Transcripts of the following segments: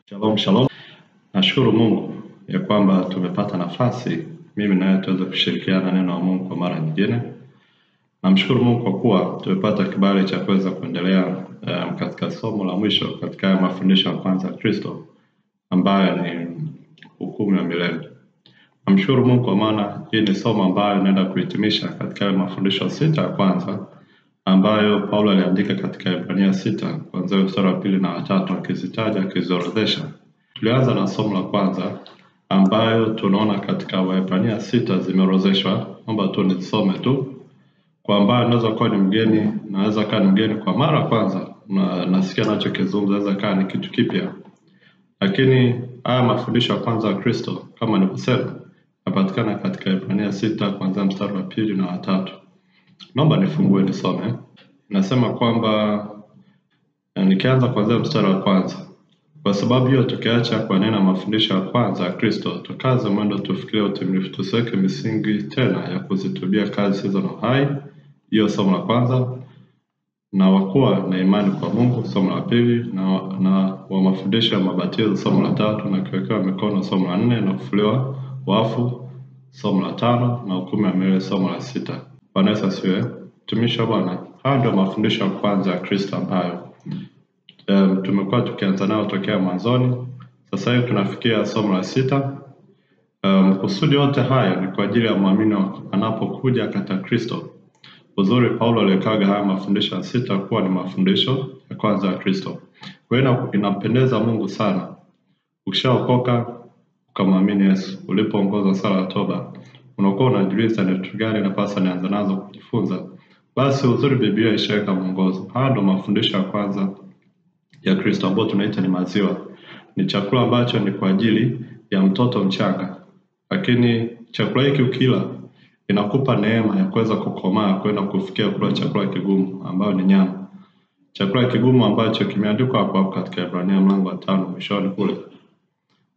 Shalom shalom. Nashukuru Mungu ya kwamba tumepata nafasi mimi naye tuweze kushirikiana neno la Mungu kwa mara nyingine. Namshukuru Mungu kwa kuwa tumepata kibali cha kuweza kuendelea katika somo la mwisho katika mafundisho ya kwanza ya Kristo ambayo ni hukumu ya milele. Namshukuru Mungu kwa maana hii ni somo ambayo naenda kuhitimisha katika mafundisho sita ya kwanza ambayo Paulo aliandika katika Ibrania 6 kuanzia mstari wa 2 na 3 akizitaja akiziorodhesha. Tulianza na somo la kwanza ambayo tunaona katika Waebrania 6 zimeorodheshwa. Naomba tu nisome tu kwa ambayo naweza kuwa ni mgeni, naweza kuwa ni mgeni kwa mara kwanza na nasikia nachokizungumza naweza kuwa ni kitu kipya. Lakini haya mafundisho ya kwanza ya Kristo kama nilivyosema yanapatikana katika Ibrania 6 kuanzia mstari wa 2 na 3. Naomba nifungue nisome. Nasema kwamba nikianza kuanzia mstari wa kwanza. Kwa sababu hiyo tukiacha kuyanena mafundisho ya kwanza ya Kristo, tukaze mwendo tufikirie utimilifu, tusiweke misingi tena ya kuzitubia kazi hizo na uhai. Hiyo somo la kwanza. Na wakuwa na imani kwa Mungu, somo la pili. Na wa mafundisho ya mabatizo, somo la 3. Na kuwekewa mikono, somo la 4. Na kufufuliwa wafu, somo la 5. Na hukumu ya milele, somo la 6. Bwana Yesu asifiwe. Mtumishi wa Bwana, haya ndio mafundisho ya kwanza ya Kristo ambayo tumekuwa tukianza nayo tokea mwanzoni. Sasa hivi tunafikia somo la 6. Kusudi yote haya ni kwa ajili ya muamini anapokuja katika Kristo. Uzuri Paulo aliwekaga haya mafundisho ya 6 kuwa ni mafundisho ya kwanza ya Kristo. Kwa hiyo inampendeza Mungu sana ukishaokoka ukamwamini Yesu, ulipoongoza sala ya toba, unakuwa unajiuliza ni vitu gani napaswa nianze nazo kujifunza. Basi uzuri Biblia ishaweka mwongozo. Haya ndio mafundisho ya kwanza ya Kristo ambayo tunaita ni maziwa. Ni chakula ambacho ni kwa ajili ya mtoto mchanga. Lakini chakula hiki ukila inakupa neema ya kuweza kukomaa kwenda kufikia kula chakula kigumu ambayo ni nyama. Chakula kigumu ambacho kimeandikwa hapo katika Ibrania mlango wa 5 mwishoni kule.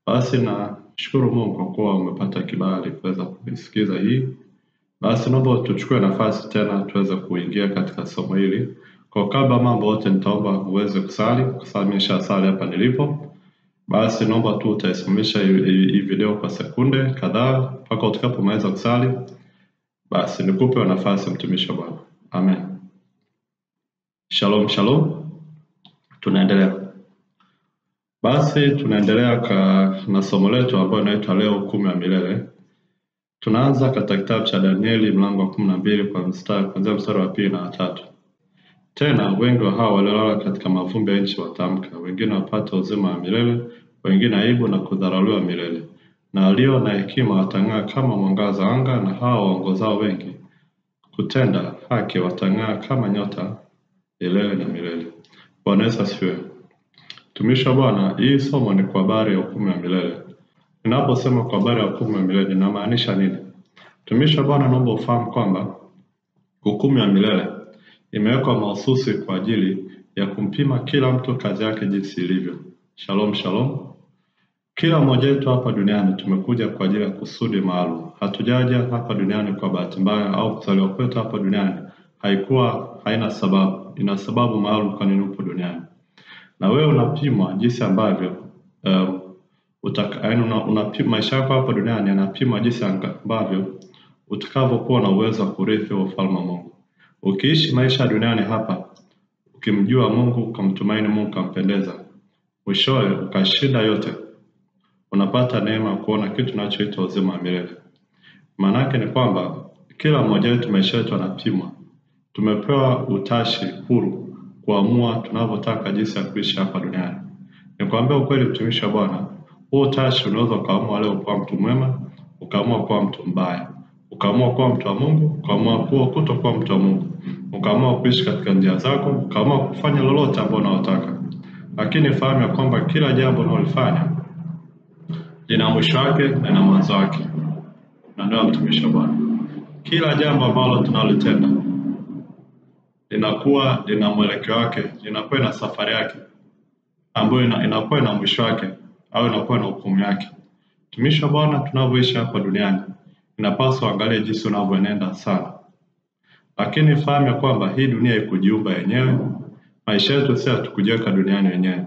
Basi na shukuru Mungu kwa kuwa umepata kibali kuweza kusikiza hii. Basi naomba tuchukue nafasi tena tuweze kuingia katika somo hili. Kwa kabla mambo yote nitaomba uweze kusali, kusalisha sali hapa nilipo. Basi naomba tu utaisimamisha hii video kwa sekunde kadhaa mpaka utakapomaliza kusali. Basi nikupe nafasi mtumishi wa Bwana. Amen. Shalom shalom. Tunaendelea. Basi tunaendelea na somo letu ambalo linaitwa leo hukumu ya milele. Tunaanza katika kitabu cha Danieli mlango wa 12 kuanzia mstari wa 2 na 3. Tena wengi wa hao waliolala katika mavumbi ya nchi watamka, wengine wapata uzima wa milele, wengine aibu na kudharauliwa milele. Na walio na hekima watang'aa kama mwangaza anga, na hao waongozao wengi kutenda haki watang'aa kama nyota milele na milele. Bwana Yesu asifiwe. Mtumishi wa Bwana, hii somo ni kwa habari ya hukumu ya milele. Ninaposema kwa habari ya hukumu ya milele ninamaanisha nini? Mtumishi wa Bwana, naomba ufahamu kwamba hukumu ya milele imewekwa mahususi kwa ajili ya kumpima kila mtu kazi yake jinsi ilivyo. Shalom shalom. Kila mmoja wetu hapa duniani tumekuja kwa ajili ya kusudi maalum. Hatujaja hapa duniani kwa bahati mbaya au kuzaliwa kwetu hapa duniani haina sababu. Ina sababu maalum kwa nini upo duniani. Na wewe unapimwa jinsi ambavyo maisha yako hapa duniani yanapimwa jinsi ambavyo utakavyokuwa na uwezo wa kurithi ufalme wa Mungu. Ukiishi maisha duniani hapa, ukimjua Mungu, ukamtumaini Mungu, ukampendeza, mwishowe ukashinda yote, unapata neema kuona kitu tunachoitwa uzima wa milele. Maana yake ni kwamba kila mmoja wetu maisha yetu yanapimwa. Tumepewa utashi huru kuamua tunavyotaka jinsi ya kuishi hapa duniani. Nikwambia ukweli mtumishi wa Bwana, huo utashi unaweza ukaamua leo kuwa mtu mwema, ukaamua kuwa mtu mbaya. Ukaamua kuwa mtu wa Mungu, ukaamua kutokuwa mtu wa Mungu. Ukaamua kuishi katika njia zako, ukaamua kufanya lolote ambalo unalotaka. Lakini fahamu ya kwamba kila jambo unalofanya lina mwisho wake na lina mwanzo wake. Na ndio mtumishi wa Bwana. Kila jambo ambalo tunalitenda lina mwelekeo wake, linakuwa na safari yake ambayo inakuwa na mwisho wake au inakuwa na hukumu yake. Mtumishi wa Bwana, tunavyoishi hapa duniani inapaswa angalia jinsi unavyoenenda sana. Lakini fahamu ya kwamba hii dunia ikujiumba yenyewe. Maisha yetu si hatukujiweka duniani wenyewe.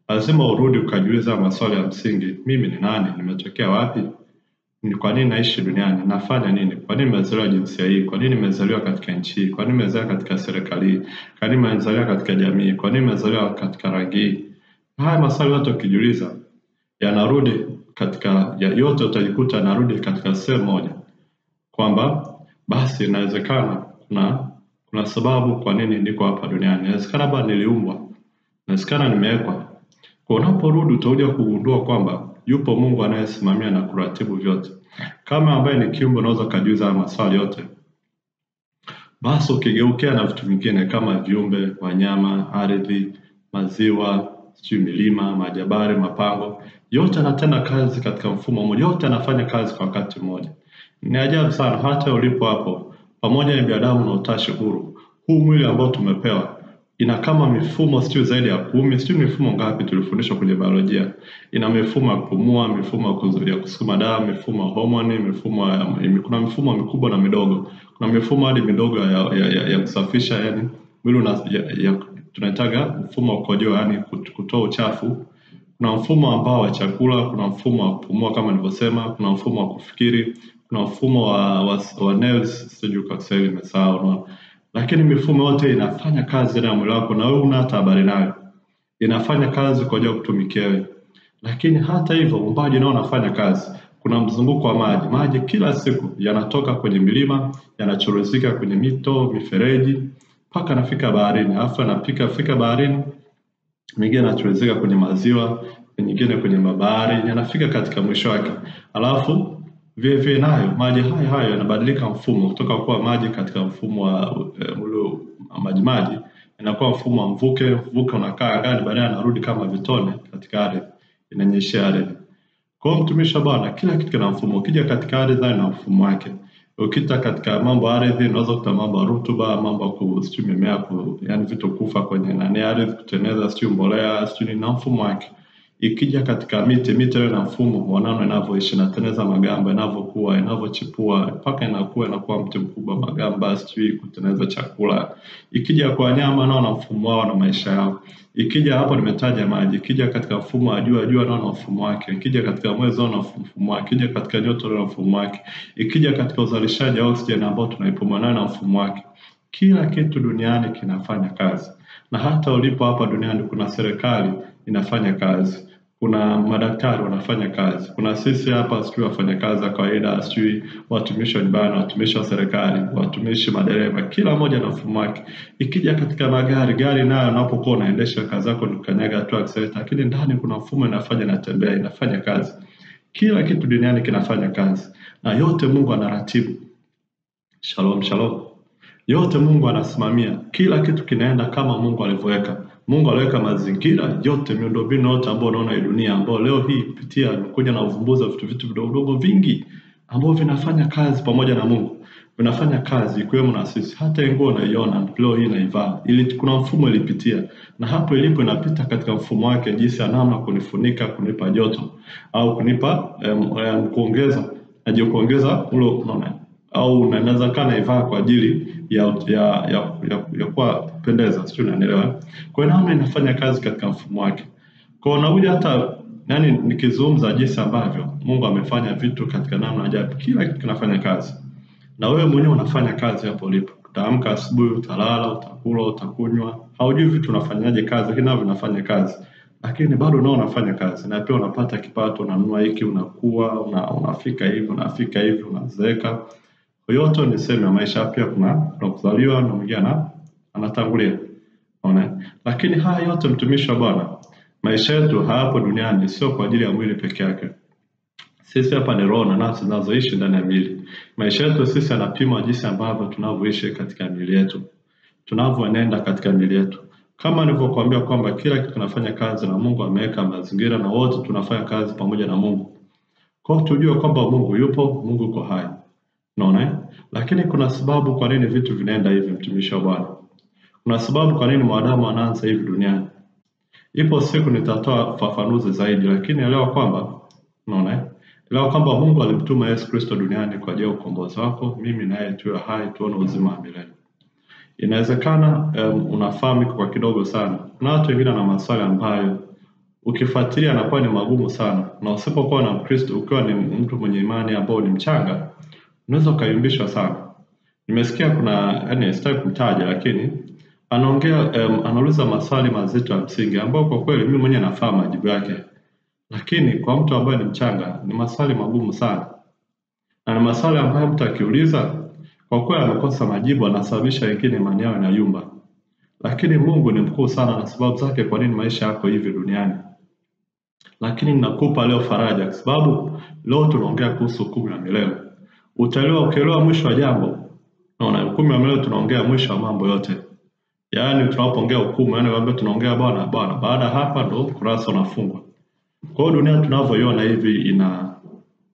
Lazima urudi ukajiuliza maswali ya msingi. Mimi ni nani? Nimetokea wapi? Ni kwa nini naishi duniani? Nafanya nini? Kwa nini nimezaliwa jinsia hii? Kwa nini nimezaliwa katika nchi hii? Kwa nini nimezaliwa katika serikali hii? Kwa nini nimezaliwa katika jamii? Kwa nini nimezaliwa katika rangi hii? Haya maswali yote ukijiuliza yanarudi katika yote utajikuta yanarudi katika sehemu moja, kwamba basi inawezekana kuna sababu kwa nini niko hapa duniani. Inawezekana bado niliumbwa, inawezekana nimewekwa. Kwa unaporudi utakuja kugundua kwamba yupo Mungu anayesimamia na kuratibu vyote. Kama ambaye ni kiumbe unaweza kujiuliza maswali yote, basi ukigeukia na vitu vingine kama viumbe, wanyama, ardhi, maziwa, milima, majabari, mapango, yote yanatenda kazi katika mfumo mmoja, yote yanafanya kazi kwa wakati mmoja. Ni ajabu sana hata ulipo hapo, pamoja na binadamu na utashi huru. Huu mwili ambao tumepewa ina kama mifumo zaidi ya 10, sijui mifumo ngapi tulifundishwa kwenye biolojia. Ina mifumo ya kupumua, mifumo ya kusukuma damu, mifumo ya homoni, kuna mifumo mikubwa na midogo. Kuna mifumo hadi midogo ya kusafisha, yani mwili tunaitaga mfumo wa kukojoa, yani kutoa uchafu. Kuna mfumo ambao wa chakula, kuna mfumo wa kupumua kama nilivyosema, kuna mfumo wa kufikiri, kuna mfumo wa nerves, sijui kwa Kiswahili nimesahau. Lakini mifumo yote inafanya kazi na mwili wako na wewe una hata habari nayo. Inafanya kazi kwa ajili ya kutumikia wewe. Lakini hata hivyo uumbaji nao unafanya kazi. Kuna mzunguko wa maji. Maji kila siku yanatoka kwenye milima, yanachuruzika kwenye mito, mifereji, mpaka yanafika baharini. Alafu yanafika baharini, mengine yanachuruzika kwenye maziwa, mengine kwenye mabahari, yanafika katika mwisho wake. Alafu vile nayo maji hayo yanabadilika mfumo kutoka kuwa maji katika mfumo wa maji inakuwa mfumo wa mvuke unakaa angani, baadaye anarudi kama vitone katika ardhi, inanyeshea ardhi. Kwa mtumishi wa Bwana, kila kitu kina mfumo. Ukija katika ardhi na mfumo wake. Ukita katika mambo ardhi, unaweza kuta mambo rutuba, mambo kusitu mimea, yani vitu kufa kwenye nani ardhi, kutengeneza situ mbolea, situ na mfumo wake. Ikija katika miti na mfumo wanao inavyoishi, inatengeneza magamba, inavyokuwa, inavyochipua, mpaka inakuwa mti mkubwa, magamba, sijui kutengeneza chakula. Ikija kwa wanyama nao na mfumo wao na maisha yao. Ikija hapo nimetaja maji, ikija katika mfumo wa jua nao na mfumo wake, ikija katika mwezi nao na mfumo wake, ikija katika nyota na mfumo wake, ikija katika uzalishaji wa oxygen ambao tunaipumua nayo na mfumo wake. Kila kitu duniani kinafanya kazi. Na hata ulipo hapa duniani kuna serikali inafanya kazi. Kuna madaktari wanafanya kazi. Kuna sisi hapa sisi wafanya kazi za kawaida, sisi watumishi wa nyumbani, watumishi wa serikali, watumishi madereva, kila mmoja na mfumo wake. Ikija katika gari nayo unapokuwa unaendesha kazi yako ni kukanyaga tu accelerator, lakini ndani kuna mfumo inafanya kazi. Kila kitu duniani kinafanya kazi. Na yote Mungu anaratibu. Shalom, shalom. Yote Mungu anasimamia. Kila kitu kinaenda kama Mungu alivyoweka. Mungu aliweka mazingira yote, miundombinu yote ambayo unaona hii dunia, ambayo leo hii kupitia kuja na uvumbuzi wa vitu vidogo vingi ambao vinafanya kazi pamoja na Mungu. Vinafanya kazi ikiwemo na sisi. Hata nguo unaiona leo hii inaivaa, ili kuna mfumo ilipitia, na hapo ilipo inapita katika mfumo wake, jinsi ya namna kunifunika, kunipa joto au kunipa kuongeza ule unaona, au unaweza kana ivaa kwa ajili ya kuwa pendeza, sio, unanielewa? Kwa hiyo naona inafanya kazi katika mfumo wake. Kwa hiyo unakuja hata nikizungumza jinsi ambavyo Mungu amefanya vitu katika namna ajabu, kila kitu kinafanya kazi. Na wewe mwenyewe unafanya kazi hapo ulipo. Utaamka asubuhi, utalala, utakula, utakunywa. Haujui vitu unafanyaje kazi, lakini nao vinafanya kazi. Lakini bado nao unafanya kazi. Na pia unapata kipato, unanunua hiki, unakuwa, unafika hivi, unazeeka. Kwa yote ni sehemu ya maisha. Pia kuna kuzaliwa na mwingine anatangulia. Unaona? Lakini haya yote mtumishi wa Bwana, maisha yetu hapo duniani sio kwa ajili ya mwili peke yake. Sisi hapa ni roho na nafsi zinazoishi ndani ya mwili. Maisha yetu sisi yanapimwa jinsi ambavyo tunavyoishi katika miili yetu, tunavyoenenda katika miili yetu. Kama nilivyokuambia kwamba kila kitu kinafanya kazi na Mungu ameweka mazingira, na wote tunafanya kazi pamoja na Mungu. Kwa hiyo tujue kwamba Mungu yupo, Mungu yuko hai. Unaona? Lakini kuna sababu kwa nini vitu vinaenda hivi, mtumishi wa Bwana. Kuna sababu kwa nini mwanadamu anaanza hivi duniani. Ipo siku nitatoa ufafanuzi zaidi, lakini elewa kwamba elewa kwamba Mungu alimtuma Yesu Kristo duniani kwa ajili ya ukombozi wako, mimi naye tuwe hai, tuone uzima wa milele. Inawezekana unafahamu kwa kidogo sana. Kuna watu wengine na maswali ambayo ukifuatilia yanakuwa ni magumu sana, na usipokuwa na Mkristo, ukiwa ni mtu mwenye imani ambao ni mchanga, unaweza ukayumbishwa sana. Nimesikia kuna, yani sitaki kumtaja, lakini anaongea anauliza maswali mazito ya msingi ambao kwa kweli mimi mwenyewe nafahamu majibu yake, lakini kwa mtu ambaye ni mchanga ni maswali magumu sana, na ni maswali ambayo mtu akiuliza kwa kweli amekosa majibu, anasababisha wengine imani yao inayumba. Lakini Mungu ni mkuu sana na sababu zake kwa nini maisha yako hivi duniani. Lakini ninakupa leo faraja kwa sababu leo tunaongea kuhusu hukumu ya milele. Utaelewa ukielewa mwisho wa jambo. Naona hukumu ya milele tunaongea mwisho wa mambo yote. Yaani tunapoongea hukumu, yani kwamba tunaongea bwana baada hapa ndo kurasa unafungwa. Kwa hiyo dunia tunavyoiona hivi ina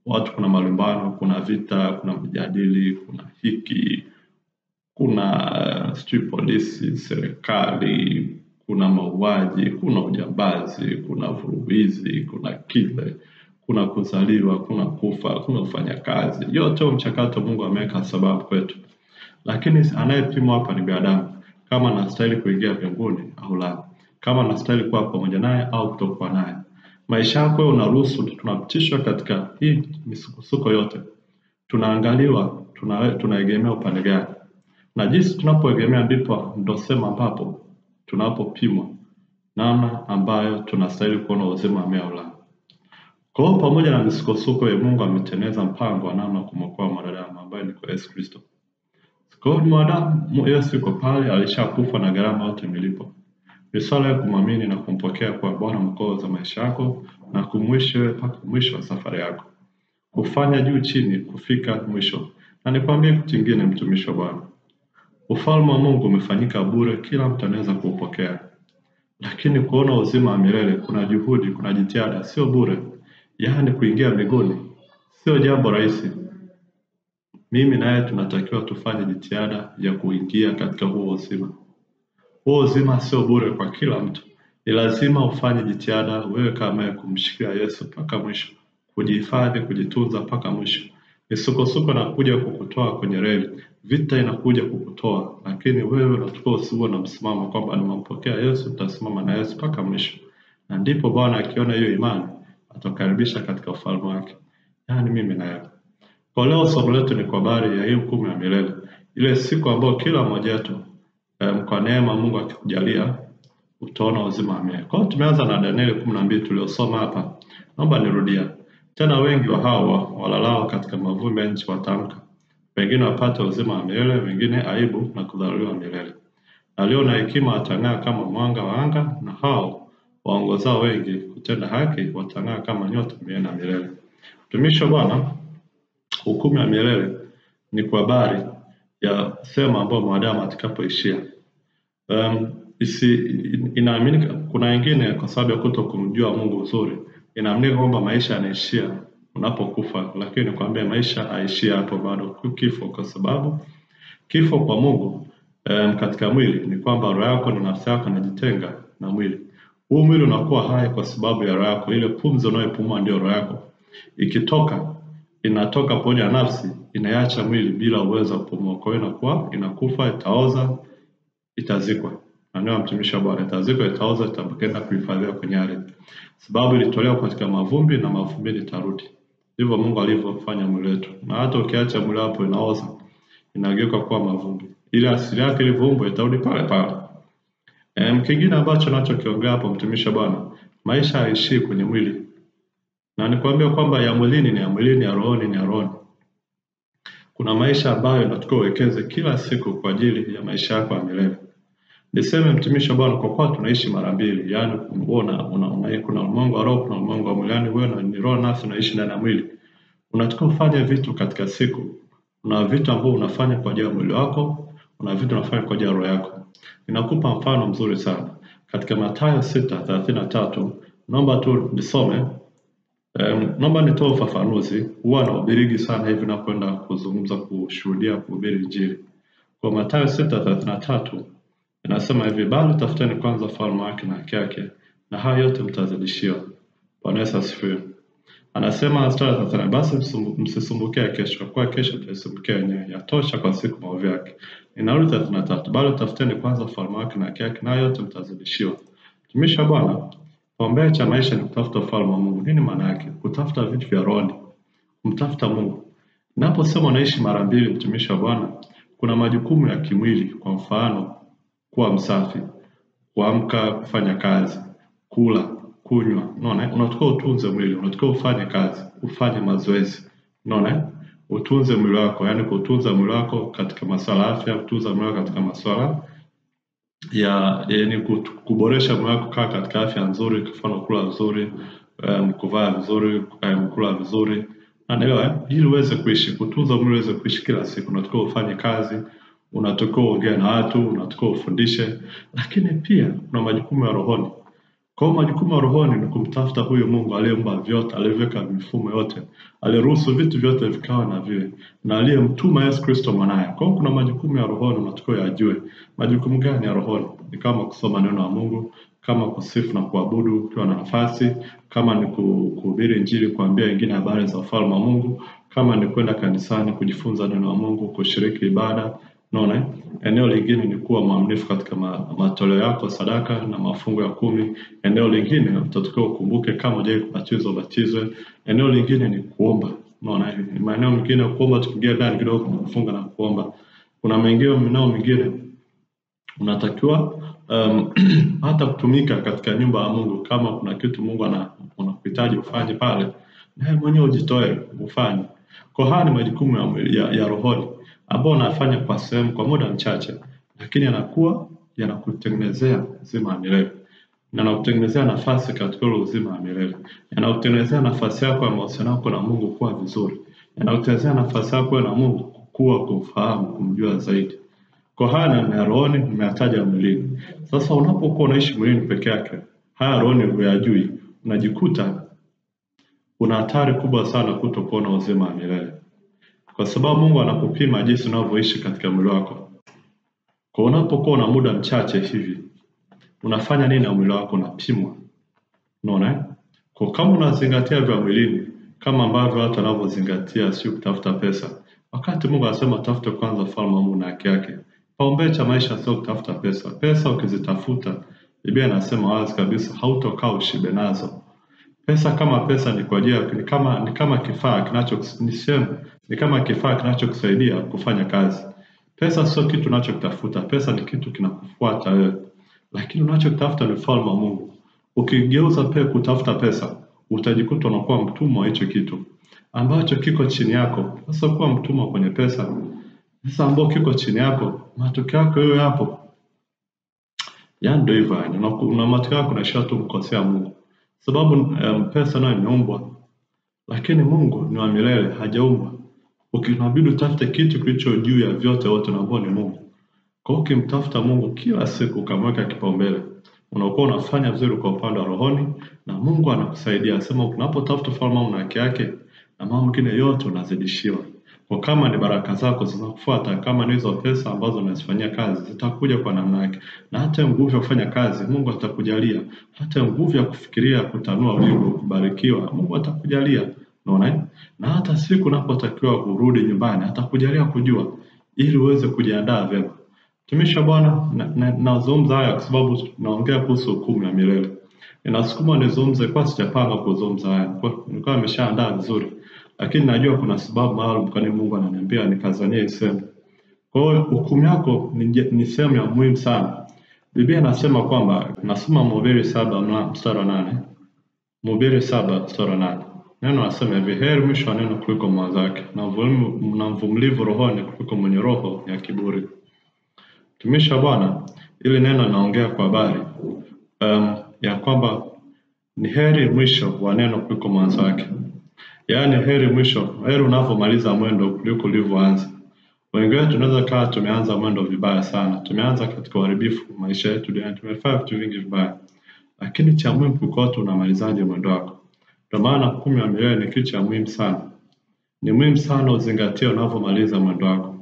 watu, kuna malumbano, kuna vita, kuna mjadili, kuna hiki, kuna polisi, serikali, kuna mauaji, kuna ujambazi, kuna vuruwizi, kuna kile, kuna kuzaliwa, kuna kufa, kuna kufanya kazi. Yote mchakato Mungu ameweka sababu kwetu. Lakini anayepimwa hapa ni binadamu, kama anastahili kuingia mbinguni au la, kama anastahili kuwa pamoja naye au kutokuwa naye. Maisha yako unaruhusu, tunapitishwa katika hii misukosuko yote. Tunaangaliwa, tunaegemea upande gani. Na jinsi tunapoegemea ndipo ndo sema ambapo tunapopimwa namna ambayo tunastahili kuona uzima wa milele au la. Kwa hiyo pamoja na misukosuko ya Mungu ametengeneza mpango wa namna kumwokoa mwanadamu ambaye ni kwa Yesu Kristo. Kwa hiyo mwanadamu Yesu yuko pale, alishakufa na gharama yote imelipo. Ni swala ya kumwamini na kumpokea kwa Bwana Mwokozi wa maisha yako na kumwishi wewe mpaka mwisho wa safari yako. Kufanya juu chini kufika mwisho. Na nikwambie kitu kingine, mtumishi wa Bwana. Ufalme wa Mungu umefanyika bure, kila mtu anaweza kuupokea. Lakini kuona uzima wa milele kuna juhudi, kuna jitihada, sio bure. Yaani kuingia mbinguni sio jambo rahisi. Mimi naye tunatakiwa tufanye jitihada ya kuingia katika huo uzima. Huo uzima sio bure kwa kila mtu. Ni lazima ufanye jitihada wewe kama kumshikia Yesu mpaka mwisho, kujihifadhi, kujitunza mpaka mwisho. Misukosuko inakuja kukutoa kwenye reli, vita inakuja kukutoa, lakini wewe unachukua usiwe na msimamo kwamba nimempokea Yesu, nitasimama na Yesu mpaka mwisho. Na ndipo Bwana akiona hiyo imani atakaribisha katika ufalme wake. Yaani mimi na wewe. Kwa leo somo letu ni kwa habari ya hiyo hukumu ya milele. Ile siku ambayo kila mmoja wetu kwa neema Mungu akikujalia utaona uzima wa milele. Kwa hiyo tumeanza na Danieli 12 tuliosoma hapa. Naomba nirudia. Tena wengi wa hao walalao katika mavumbi ya nchi wataamka. Wengine wapate uzima wa milele, wengine aibu na kudharauliwa milele. Alio na hekima atang'aa kama mwanga wa anga, na hao waongozao wengi kutenda haki watang'aa kama nyota milele na milele. Mtumishi wa Bwana, hukumu ya milele ni kwa habari ya sema ambayo mwanadamu atakapoishia. Inaaminika kuna wengine kwa sababu ya kutokumjua Mungu uzuri, inaaminika kwamba maisha yanaishia unapokufa, lakini nikwambia maisha haishia hapo, bado kifo, kwa sababu kifo kwa Mungu katika mwili ni kwamba roho yako na nafsi yako inajitenga na mwili. Huu mwili unakuwa hai kwa sababu ya roho yako, ile pumzi unayopumua ndio roho yako. Ikitoka inatoka pamoja na nafsi, inaacha mwili bila uwezo wa kupumua. Kwa hiyo inakufa, itaoza, itazikwa. Na ndio mtumishi wa Bwana, itazikwa, itaoza, itabakenda kuhifadhiwa kwenye ardhi. Sababu ilitolewa katika mavumbi na mavumbi itarudi. Ndivyo Mungu alivyofanya mwili wetu. Na hata ukiacha mwili hapo inaoza, inageuka kuwa mavumbi. Ile asili yake ilivyoumbwa itarudi pale pale. Kingine ambacho nachokiongea hapo mtumishi wa Bwana, maisha haishii kwenye mwili. Na nikwambia kwamba ya mwilini ni ya mwilini, ya rohoni ni ya rohoni. Kuna maisha ambayo unatakiwa uwekeze kila siku kwa ajili ya maisha yako ya milele. Niseme mtumishi wa Bwana, kwa kuwa tunaishi mara mbili, yaani kuna ulimwengu wa roho, kuna ulimwengu wa mwili, yaani wewe ni roho nafsi unaishi ndani ya mwili. Unatakiwa ufanye vitu katika siku. Kuna vitu ambavyo unafanya kwa ajili ya mwili wako, kuna vitu unafanya kwa ajili ya roho yako. Ninakupa mfano mzuri sana. Katika Mathayo 6:33, naomba tu nisome. Naomba nitoe ufafanuzi. Huwa nahubiri sana hivi napoenda kuzungumza, kushuhudia, kuhubiri Injili. Kwa Mathayo 6:33 inasema hivi, bali tafuteni kwanza ufalme wake na haki yake, na hayo yote mtazidishiwa. Bwana Yesu asifiwe. Anasema mstari wa 30, basi msisumbukie kesho, kwa kesho tutasumbukia yenyewe, yatosha kwa siku maovu yake. Inarudi 33, bali tafuteni kwanza ufalme wake na haki yake, na hayo yote mtazidishiwa. Mtumishi wa Bwana, Kipaumbele cha maisha ni kutafuta ufalme wa Mungu. Nini maana yake? Kutafuta vitu vya rohoni, kumtafuta Mungu. Ninaposema unaishi mara mbili, mtumishi wa Bwana, kuna majukumu ya kimwili, kwa mfano kuwa msafi, kuamka, kufanya kazi, kula, kunywa. Unaona, unatakiwa utunze mwili, unatakiwa ufanye kazi, ufanye mazoezi. Unaona, utunze mwili wako, yani kutunza mwili wako katika masuala ya afya, kutunza mwili wako katika masuala yani kuboresha mwili wako kaa katika afya nzuri, kwa mfano kula vizuri, kuvaa vizuri, kula vizuri. Unaelewa, ili uweze kuishi, kutunza mwili uweze kuishi kila siku, unatakiwa ufanye kazi, unatakiwa uongee na watu, unatakiwa ufundishe, lakini pia kuna majukumu ya rohoni. Kwa hiyo majukumu ya rohoni ni kumtafuta huyo Mungu aliyeumba vyote, aliyeweka mifumo yote, aliruhusu vitu vyote vikawa na viwe, na aliyemtuma Yesu Kristo mwanaye. Kwa hiyo kuna majukumu ya rohoni unatakiwa yajue. Majukumu gani ya rohoni? Ni kama kusoma neno la Mungu, kama kusifu na kuabudu ukiwa na nafasi, kama ni kuhubiri Injili, kuambia wengine habari za ufalme wa Mungu, kama ni kwenda kanisani kujifunza neno la Mungu, kushiriki ibada. Unaona, eneo lingine ni kuwa mwaminifu katika matoleo yako, sadaka na mafungu ya 10. Eneo lingine utatakiwa ukumbuke kama hujawahi kubatizwa ubatizwe. Eneo lingine ni kuomba. Unaona, maeneo mengine kuomba, tukiingia ndani kidogo kufunga na kuomba. Kuna maeneo mengine unatakiwa hata kutumika katika nyumba ya Mungu. Kama kuna kitu Mungu anakuhitaji ufanye pale, naye mwenyewe ujitoe ufanye. Kwa haya ni majukumu ya rohoni ambao unafanya kwa sehemu kwa muda mchache, lakini yanakutengenezea uzima wa milele. Yanakutengenezea nafasi katika ule uzima wa milele. Yanakutengenezea nafasi yako ya mahusiano yako na Mungu kuwa vizuri. Yanakutengenezea nafasi yako na Mungu kukua, kumfahamu, kumjua zaidi. Kwa haya ni ya rohoni, nimeyataja mwilini. Sasa unapokuwa unaishi mwilini peke yake, haya rohoni huyajui, unajikuta una hatari kubwa sana kutokuwa na uzima wa milele. Kwa sababu Mungu anakupima jinsi unavyoishi katika mwili wako. Kwa unapokuwa na muda mchache hivi, unafanya nini na mwili wako? Unapimwa. Unaona? Kwa kama unazingatia vya mwilini, kama ambavyo watu wanavyozingatia sio kutafuta pesa. Wakati Mungu anasema tafuta kwanza ufalme wa Mungu na haki yake. Kipaumbele cha maisha sio kutafuta pesa. Pesa ukizitafuta, Biblia inasema wazi kabisa hautokaa ushibe nazo. Pesa kama pesa ni kwa ajili ni kama kifaa kinachokusaidia kufanya kazi. Pesa sio kitu unachokitafuta, pesa ni kitu kinakufuata wewe. Lakini unachotafuta ni ufalme wa Mungu. Ukigeuza kutafuta pesa, utajikuta unakuwa mtumwa wa hicho kitu ambacho kiko chini yako. Sasa kuwa mtumwa kwenye pesa, sasa ambao kiko chini yako, matokeo yako wewe hapo. Yaani ndio hivyo, una matokeo yako unaishia tu kumkosea Mungu. Sababu pesa nayo imeumbwa, lakini Mungu ni wa milele, hajaumbwa. Ukibidi utafute kitu kilicho juu ya vyote wote na ambao ni Mungu. Kwa hiyo ukimtafuta Mungu kila siku ukamweka kipaumbele, unakuwa unafanya vizuri kwa upande wa rohoni na Mungu anakusaidia. Sema unapotafuta ufalme wa Mungu na haki yake, na mambo mengine yote unazidishiwa. Kwa kama ni baraka zako zinakufuata, kama ni hizo pesa ambazo unazifanyia kazi, zitakuja kwa namna yake. Na hata nguvu ya kufanya kazi, Mungu atakujalia. Hata nguvu ya kufikiria, kutanua wigo, kubarikiwa, Mungu atakujalia. Unaona? Na hata siku unapotakiwa kurudi nyumbani, atakujalia kujua ili uweze kujiandaa vyema. Mtumishi wa Bwana, nazungumza haya kwa sababu naongea kuhusu hukumu ya milele. Ninasukuma nizungumze kwa sijapanga kuzungumza haya. Nilikuwa nimeshaandaa vizuri. Lakini najua kuna sababu maalum kwa nini Mungu ananiambia nikazanie sehemu. Kwa hiyo hukumu yako ni sehemu ya muhimu sana. Biblia inasema kwamba, nasoma Mhubiri 7 mstari wa 8. Mhubiri 7 mstari wa 8. Neno nasema hivi, heri mwisho wa neno kuliko mwanzo wake, na mvumilivu rohoni kuliko mwenye roho ya kiburi. Mtumishi wa Bwana, ili neno naongea kwa habari ya kwamba ni heri mwisho wa neno kuliko mwanzo wake. Yaani heri unapomaliza mwendo kuliko ulivyoanza. Wengi wetu tunaweza kaa tumeanza mwendo vibaya sana. Tumeanza katika uharibifu maisha yetu duniani, tumefanya vitu vingi vibaya. Lakini cha muhimu kukote unamalizaje mwendo wako. Ndio maana hukumu ya milele ni kitu cha muhimu sana. Ni muhimu sana uzingatie unapomaliza mwendo wako.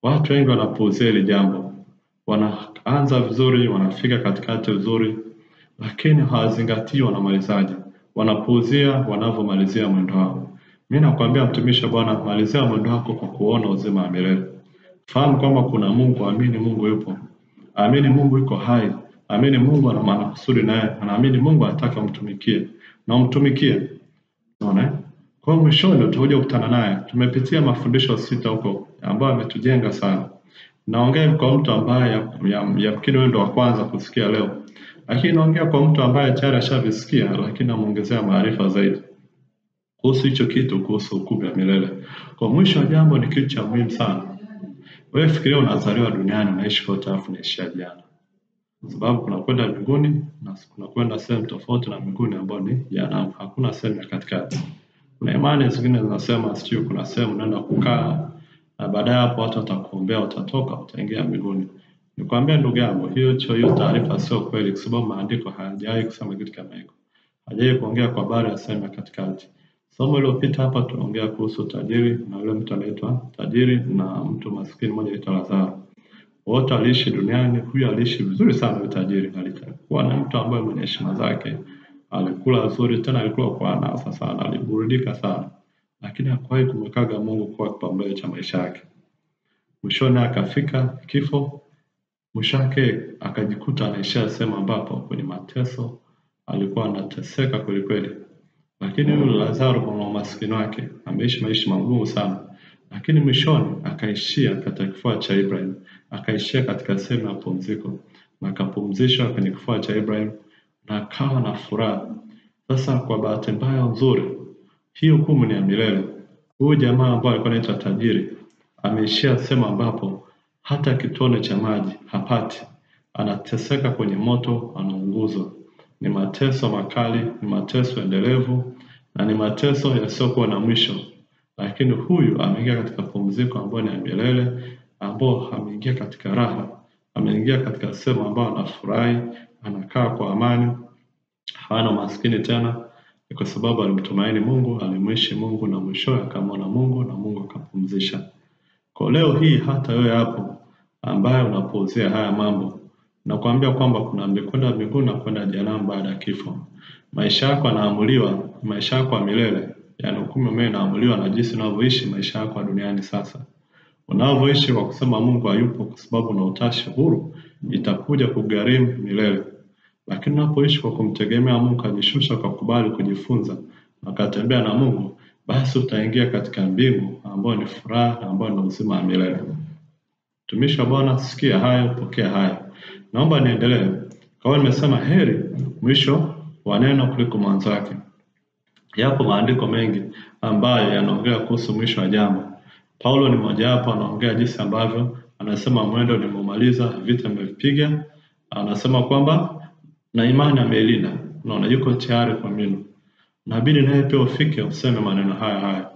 Watu wengi wanapuuzia hili jambo. Wanaanza vizuri, wanafika katikati vizuri, lakini hawazingatii wanamalizaje. Wanapuuzia wanapomalizia mwendo wao. Mimi nakwambia mtumishi wa Bwana, malizia mwendo wako kwa kuona uzima wa milele. Fahamu kwamba kuna Mungu, amini Mungu yupo. Amini Mungu yuko hai. Amini Mungu ana makusudi naye, anaamini Mungu anataka umtumikie na umtumikie. Unaona? Kwa mwishoni utakuja kukutana naye. Tumepitia mafundisho 6 huko ambayo ametujenga sana. Naongea kwa mtu ambaye yamkini wewe ndo wa kwanza kusikia leo. Lakini naongea kwa mtu ambaye tayari ashavisikia lakini namuongezea maarifa zaidi. Kuhusu hicho kitu, kuhusu hukumu ya milele. Kwa mwisho wa jambo ni kitu cha muhimu sana. Wewe fikiria unazaliwa duniani unaishi kote alafu unaishia jana. Sababu kuna kwenda mbinguni na kuna kwenda sehemu tofauti na mbinguni ambayo ni jehanamu. Hakuna sehemu ya katikati. Kuna imani zingine zinasema sijui kuna sehemu unaenda kukaa na baadaye hapo watu watakuombea utatoka utaingia mbinguni. Nikwambia ndugu yangu, hiyo taarifa sio kweli kwa sababu maandiko hayajawahi kusema kitu kama hicho. Hajawahi kuongea kwa habari ya sehemu ya katikati. Somo lililopita hapa tunaongea kuhusu tajiri na yule mtu anaitwa tajiri na mtu maskini mmoja anaitwa Lazaro. Wote waliishi duniani, huyu aliishi vizuri sana yule tajiri, alikuwa na mtu ambaye mwenye heshima zake, alikula vizuri tena alikuwa kwa anasa sana, aliburudika sana. Lakini hakuwahi kumwekaga Mungu kwa kipaumbele cha maisha yake. Mwishoni akafika kifo, mwisho wake akajikuta anaishia sehemu ambapo kwenye mateso, alikuwa anateseka kweli kweli. Lakini yule Lazaro kwa umaskini wake ameishi maisha magumu sana. Lakini mwishoni akaishia katika kifua cha Ibrahim, akaishia katika sehemu ya pumziko, na akapumzishwa kwenye kifua cha Ibrahim na akawa na furaha. Sasa kwa bahati mbaya nzuri, hii hukumu ni ya milele. Huyu jamaa ambaye alikuwa anaitwa tajiri ameishia sehemu ambapo hata kitone cha maji hapati. Anateseka kwenye moto, anaunguzwa. Ni mateso makali, ni mateso endelevu na ni mateso yasiyokuwa na mwisho. Lakini huyu ameingia katika pumziko ambayo ni ya milele, ambao ameingia katika raha, ameingia katika sehemu ambayo anafurahi, anakaa kwa amani, hana maskini tena, kwa sababu alimtumaini Mungu, alimwishi Mungu na mwishowe akamwona Mungu na Mungu akampumzisha. Kwa leo hii hata wewe hapo ambaye unapuuzia haya mambo, nakwambia kwamba kuna kwenda mbinguni na kwenda jehanamu baada ya kifo. Maisha yako yanaamuliwa, maisha yako ya milele, yaani hukumu mimi inaamuliwa na jinsi unavyoishi maisha yako duniani sasa. Unavyoishi kwa kusema Mungu hayupo kwa sababu una utashi huru, itakuja kugharimu milele. Lakini unapoishi kwa kumtegemea Mungu, kujishusha kwa kubali kujifunza na kutembea na Mungu, basi utaingia katika mbingu ambayo ni furaha na ambayo ni uzima wa milele. Mtumishi wa Bwana, sikia hayo, pokea hayo. Naomba niendelee. Kwa nimesema heri mwisho wa neno kuliko mwanzo wake. Yapo maandiko mengi ambayo yanaongea kuhusu mwisho wa jambo. Paulo ni mmoja wapo anaongea jinsi ambavyo anasema mwendo nimeumaliza, vita nimevipiga. Anasema kwamba na imani ameilinda. Unaona yuko tayari kwa mbinu. Inabidi naye pia ufike useme maneno haya.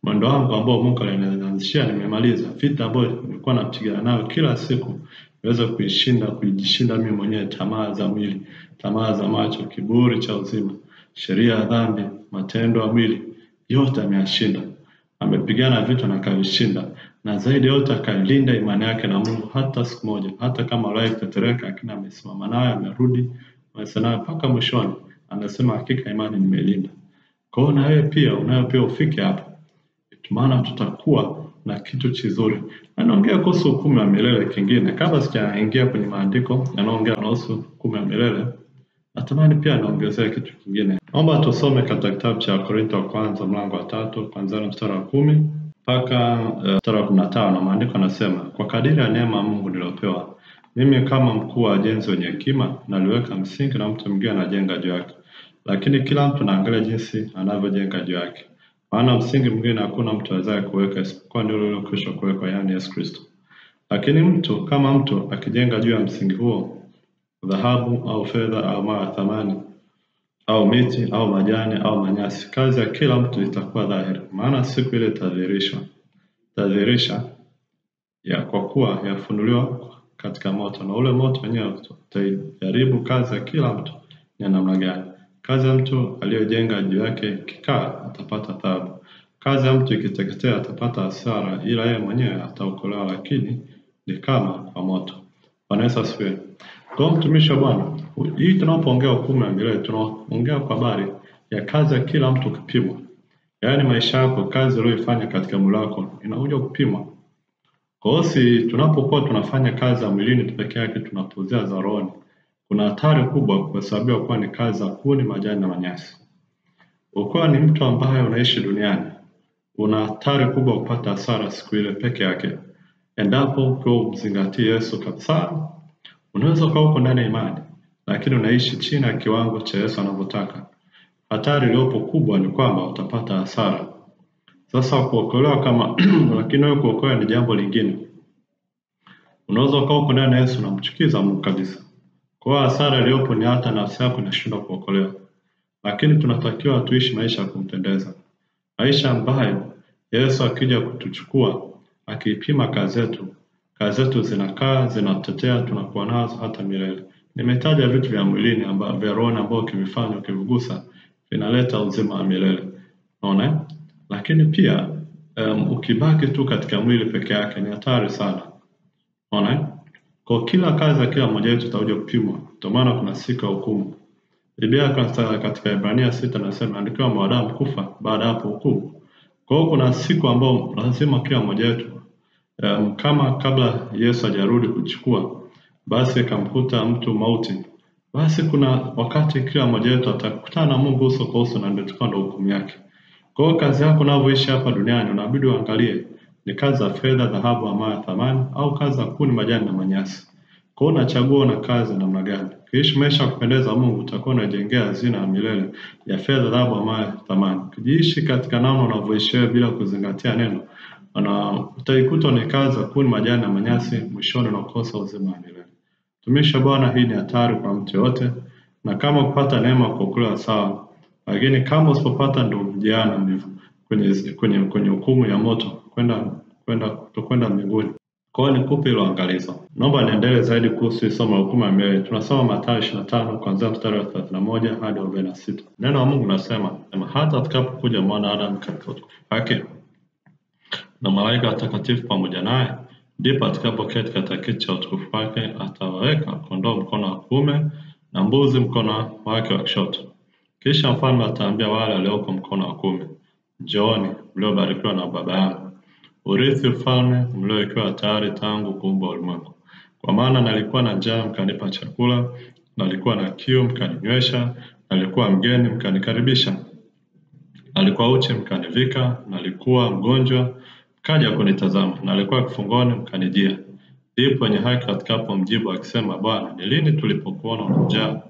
Mwendo wangu ambao Mungu alinianzishia nimemaliza. Vita ambayo nilikuwa napigana nayo kila siku niweze kujishinda mimi mwenyewe, tamaa za mwili, tamaa za macho, kiburi cha uzima, sheria ya dhambi, matendo ya mwili, yote ameyashinda. Amepigana vita na akavishinda, na zaidi yote akalinda imani yake na Mungu hata siku moja, hata kama ulai kutetereka, lakini amesimama nayo, amerudi nayo mpaka mwishoni. Anasema hakika imani nimelinda. Kwa hiyo na wewe pia unayo pia ufike hapo. Maana tutakuwa na kitu kizuri. Na naongea kuhusu hukumu ya milele kingine. Kabla sijaingia kwenye maandiko yanaongea kuhusu hukumu ya milele, natamani pia naongezea kitu kingine. Naomba tusome katika kitabu cha Korintho wa kwanza mlango wa 3 kuanzia mstari wa 10 mpaka mstari wa 15. Maandiko yanasema, kwa kadiri ya neema Mungu niliyopewa, mimi kama mkuu wa wajenzi wenye hekima naliweka msingi na mtu mwingine anajenga juu yake. Lakini kila mtu anaangalia jinsi anavyojenga juu yake. Maana msingi mwingine hakuna mtu awezaye kuweka isipokuwa ni ule uliokwisha kuwekwa, yaani Yesu Kristo. Lakini mtu akijenga juu ya msingi huo, dhahabu au fedha au mawe ya thamani au miti au majani au manyasi, kazi ya kila mtu itakuwa dhahiri, maana siku ile itadhihirisha ya kwa kuwa yafunuliwa katika moto, na ule moto wenyewe utajaribu kazi ya kila mtu ni namna gani. Kazi ya mtu aliyojenga juu yake ikikaa atapata taabu. Kazi ya mtu ikiteketea atapata hasara, ila yeye mwenyewe ataokolewa, lakini ni kama kwa moto. Bwana Yesu asifiwe. Kwa mtumishi wa Bwana, hii tunapoongea hukumu ya milele, tunaongea kwa habari ya kazi ya kila mtu kupimwa. Yaani maisha yako, kazi uliyoifanya katika mwili wako inakuja kupimwa. Kwa hiyo tunapokuwa tunafanya kazi ya mwilini tu pekee yake, tunapuuzia za rohoni. kuna hatari kubwa kuhesabiwa kuwa ni kazi za kuni, majani na manyasi. Ukiwa ni mtu ambaye unaishi duniani, una hatari kubwa kupata hasara siku ile peke yake. Endapo ukiwa umzingatii Yesu kabisa, unaweza ukawa uko ndani ya imani, lakini unaishi chini ya kiwango cha Yesu anavyotaka. Hatari iliyopo kubwa ni kwamba utapata hasara. Sasa kuokolewa kama lakini wewe kuokolewa ni jambo lingine. Unaweza ukawa uko ndani ya Yesu na mchukiza Mungu kabisa. Kwa hiyo hasara iliyopo ni hata nafsi yako inashindwa kuokolewa. Lakini tunatakiwa tuishi maisha ya kumpendeza. Maisha ambayo Yesu akija kutuchukua, akiipima kazi zetu zinakaa, zinatetea, tunakuwa nazo hata milele. Nimetaja vitu vya mwilini vya roho ambavyo ukivifanya, ukivigusa, vinaleta uzima wa milele. Unaona? Lakini pia ukibaki tu katika mwili peke yake ni hatari sana. Unaona? Kwa kila kazi ya kila mmoja wetu itakuja kupimwa. Ndio maana kuna siku ya hukumu. Biblia katika Ibrania 6 nasema andikiwa mwanadamu kufa baada ya hapo hukumu. Kwa hiyo kuna siku ambayo lazima kila mmoja wetu kama kabla Yesu hajarudi kuchukua, basi akamkuta mtu mauti, basi kuna wakati kila mmoja wetu atakutana na Mungu uso kwa uso, na ndio ndo hukumu yake. Kwa hiyo kazi yako unavyoishi hapa duniani unabidi uangalie ni kazi za fedha, dhahabu ama ya thamani, au kazi za kuni, majani na manyasi. Kwa hiyo unachagua na kazi namna gani. Ukiishi maisha ya kupendeza Mungu, utakuwa unajengea hazina ya milele ya fedha, dhahabu ama ya thamani. Ukiishi katika namna unavyoishi bila kuzingatia neno, utaikuta ni kazi za kuni, majani na manyasi, mwishoni unakosa uzima wa milele. Tumisha Bwana, hii ni hatari kwa mtu yote, na kama kupata neema kuokolewa sawa, lakini kama usipopata ndio jehanamu kwenye hukumu ya moto kwenda mbinguni. Kwa hiyo nikupe hilo angalizo. Naomba niendelee zaidi kuhusu somo la hukumu ya milele. Tunasoma Mathayo 25 kuanzia mstari wa 31 hadi 46. Neno la Mungu linasema, hata atakapokuja mwana Adamu katika utukufu wake na malaika watakatifu pamoja naye, ndipo atakapoketi katika kiti cha utukufu wake, atawaweka kondoo mkono wa kuume na mbuzi mkono wake wa kushoto. Kisha mfalme ataambia wale walioko mkono wa kuume, njooni mliobarikiwa na Baba yangu, urithi ufalme mliowekewa tayari tangu kuumbwa ulimwengu. Kwa maana nalikuwa na njaa mkanipa chakula, nalikuwa na kiu mkaninywesha, nalikuwa mgeni mkanikaribisha, nalikuwa uchi mkanivika, nalikuwa mgonjwa mkaja kunitazama, nalikuwa kifungoni mkanijia. Ndipo wenye haki watakapomjibu akisema, Bwana, ni lini tulipokuona una njaa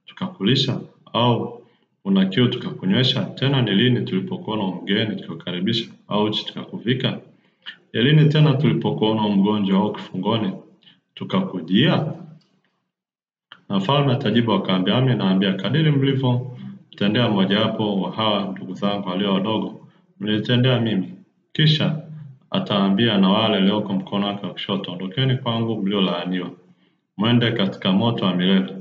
tukakulisha, au una kiu tukakunywesha? Tena ni lini tulipokuona mgeni tukakukaribisha, au uchi tukakuvika? Ni lini tena tulipokuona mgonjwa au kifungoni tukakujia? Na mfalme atajibu akaambia, Amin naambia, kadiri mlivyomtendea mmojawapo wa hawa ndugu zangu walio wadogo, mlitendea mimi. Kisha ataambia na wale walioko mkono wake wa kushoto, ondokeni kwangu mliolaaniwa, mwende katika moto wa milele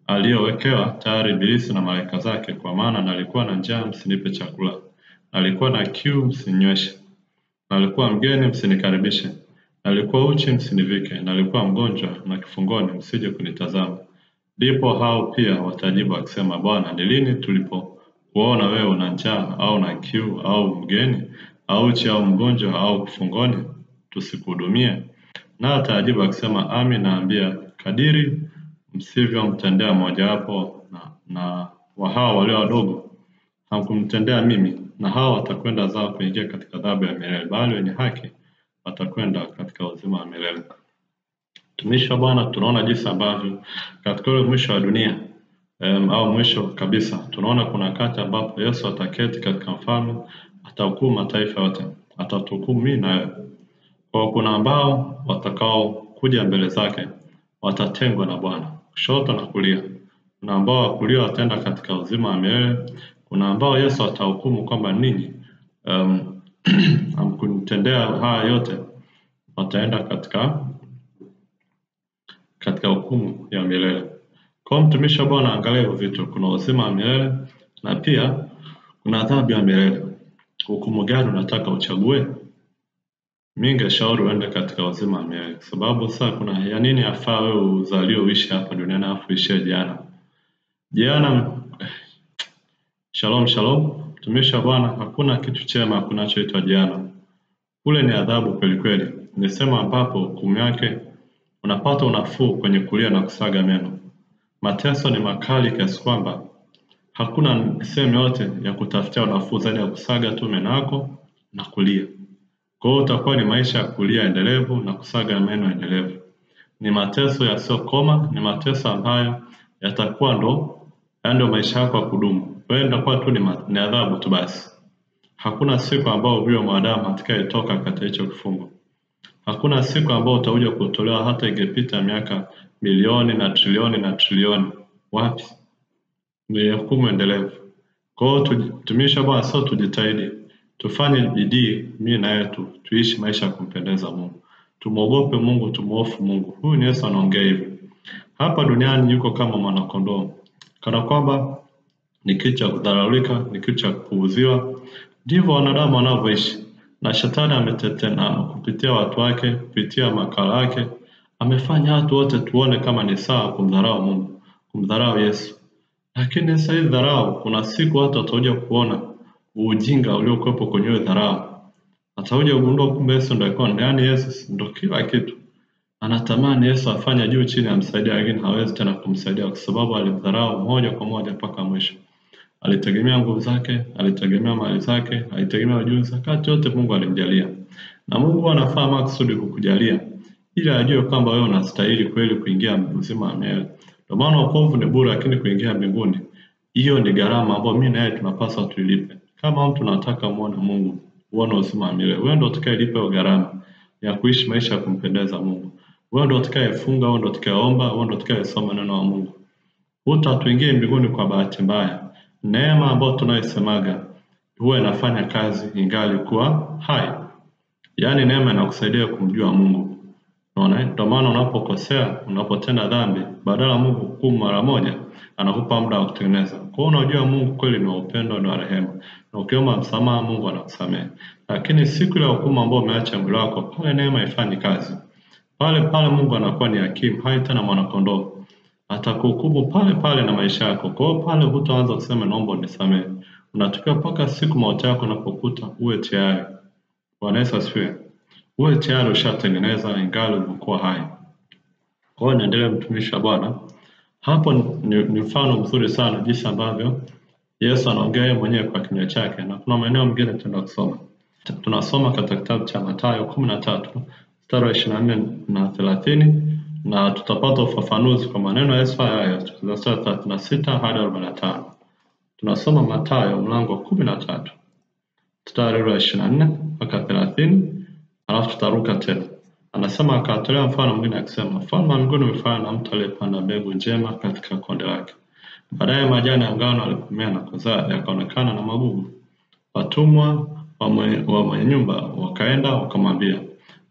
aliowekewa tayari Ibilisi na malaika zake. Kwa maana nalikuwa na njaa msinipe chakula, nalikuwa na kiu msininyweshe, nalikuwa mgeni msinikaribishe, nalikuwa uchi msinivike, nalikuwa mgonjwa na kifungoni msije kunitazama. Ndipo hao pia watajibu akisema, Bwana, ni lini tulipokuona wewe una njaa au na kiu au mgeni au uchi au mgonjwa au kifungoni tusikuhudumie? Na atajibu akisema, Amin naambia, kadiri msivyomtendea mmojawapo na wa hao walio wadogo, hamkumtendea mimi. Na hao watakwenda zao kuingia katika adhabu ya milele, bali wenye haki watakwenda katika uzima wa milele. Tumishi wa Bwana, tunaona jinsi ambavyo katika ule mwisho wa dunia au mwisho kabisa, tunaona kuna wakati ambapo Yesu ataketi katika mfalme, atahukumu mataifa yote, atatuhukumu mimi na wewe. Kwa kuna ambao watakao kuja mbele zake watatengwa na Bwana kushoto na kulia. Kuna ambao wa kulia wataenda katika uzima wa milele. Kuna ambao Yesu atahukumu kwamba ninyi hamkunitendea haya yote, wataenda katika hukumu ya milele. Kwa mtumishi wa Bwana, angalia hivyo vitu, kuna uzima wa milele na pia kuna adhabu ya milele. Hukumu gani unataka uchague? Mimi ningeshauri uende katika uzima wa milele, kwa sababu sasa kuna ya nini afaa wewe uzaliwe uishi hapa duniani afu uishie jehanamu? Shalom shalom, mtumishi wa Bwana, hakuna kitu chema kinachoitwa jehanamu. Kule ni adhabu kweli kweli. Nisema ambapo hukumu yake unapata unafuu kwenye kulia na kusaga meno. Mateso ni makali kiasi kwamba hakuna sehemu yote ya kutafutia unafuu zaidi ya kusaga tu meno yako na kulia. Kwa hiyo utakuwa ni maisha ya kulia endelevu na kusaga meno endelevu. Ni mateso yasiyokoma, ni mateso ambayo yatakuwa ndo maisha yako ya kudumu. Wewe itakuwa tu ni adhabu tu basi. Hakuna siku ambao huyo mwanadamu atakayetoka katika hicho kifungo. Hakuna siku ambao utakuja kutolewa hata ingepita miaka milioni na trilioni na trilioni. Wapi? Ni hukumu endelevu. Kwa hiyo tumisha Bwana, sio tujitahidi. Tufanye bidii mimi na yetu tuishi maisha ya kumpendeza Mungu. Tumuogope Mungu, tumuhofu Mungu. Huyu ni Yesu anaongea hivi. Hapa duniani yuko kama mwanakondoo. Kana kwamba ni kitu cha kudharaulika, ni kitu cha kupuuziwa. Ndivyo wanadamu wanavyoishi. Na shetani ametetena kupitia watu wake, kupitia makala yake, amefanya watu wote tuone kama ni sawa kumdharau Mungu, kumdharau Yesu. Lakini sasa hii dharau, kuna siku watu watakuja kuona ujinga uliokuwepo kwenye hiyo dharau. Atakuja kugundua kumbe Yesu ndio alikuwa ndani. Yesu ndio kila kitu. Anatamani Yesu afanye juu chini amsaidie, lakini hawezi tena kumsaidia kwa sababu alimdharau moja kwa moja mpaka mwisho. Alitegemea nguvu zake, alitegemea mali zake, alitegemea ujuzi, wakati yote Mungu alimjalia. Na Mungu anafaa makusudi kukujalia ili ajue kwamba wewe unastahili kweli kuingia uzima wa milele. Ndio maana wokovu ni bure, lakini kuingia mbinguni hiyo ni gharama ambayo mimi na yeye tunapaswa tuilipe. Kama mtu anataka muone Mungu, uone uzima wa milele, wewe ndio utakayelipa hiyo gharama ya kuishi maisha ya kumpendeza Mungu. Wewe ndio utakayefunga, wewe ndio utakayeomba, wewe ndio utakayesoma neno la Mungu. Hutatuingie mbinguni kwa bahati mbaya. Neema ambayo tunayosemaga huwa inafanya kazi ingali kuwa hai. Yaani neema inakusaidia kumjua Mungu. Unaona? Ndio maana unapokosea, unapotenda dhambi, badala Mungu kukuhukumu mara moja, anakupa muda wa kutengeneza. Kwa hiyo unajua Mungu kweli ni wa upendo na rehema. Na ukiomba msamaha Mungu anakusamehe. Lakini siku ile hukumu ambayo umeacha mwili wako, pale neema haifanyi kazi. Pale Mungu anakuwa ni hakimu, hai tena mwanakondoo. Atakuhukumu pale na maisha yako. Kwa hiyo pale hutaanza kusema naomba unisamehe. Unatakiwa mpaka siku mauti yako unapokuta uwe tayari. Bwana Yesu asifiwe. Uwe tayari ushatengeneza ingali ulikuwa hai. Kwa hiyo niendelee mtumishi wa Bwana. Hapo ni mfano mzuri sana jinsi ambavyo Yesu anaongea yeye mwenyewe kwa kinywa chake, na kuna maeneo mengine tutaenda kusoma. Tunasoma katika kitabu cha Mathayo 13 mstari wa 24 na 30 na tutapata ufafanuzi kwa maneno ya Yesu haya kutoka mstari 36 hadi 45. Tunasoma Mathayo mlango wa 13 mstari wa 24 mpaka 30, alafu tutaruka tena. Anasema, akatolea mfano mwingine akisema, ufalme wa mbinguni umefanana na mtu aliyepanda mbegu njema katika konde lake. Baadaye majani ya ngano yalipomea na kuzaa yakaonekana na magugu. Watumwa wa mwenye nyumba wakaenda wakamwambia,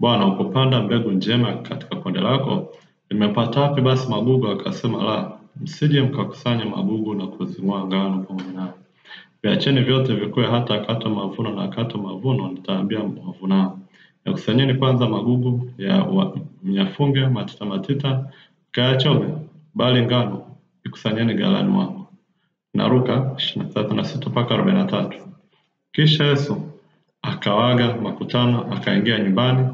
Bwana, ukupanda mbegu njema katika konde lako, nimepata wapi basi magugu? Akasema, la, msije mkakusanya magugu na kuzing'oa ngano pamoja nayo. Viacheni vyote vikue hata wakati wa mavuno, na wakati wa mavuno nitaambia wavunao, yakusanyeni kwanza magugu myafunge matita matita, mkayachome, bali ngano ikusanyeni ghalani mwangu. Naruka 36 mpaka 43. Kisha Yesu akawaaga makutano, akaingia nyumbani.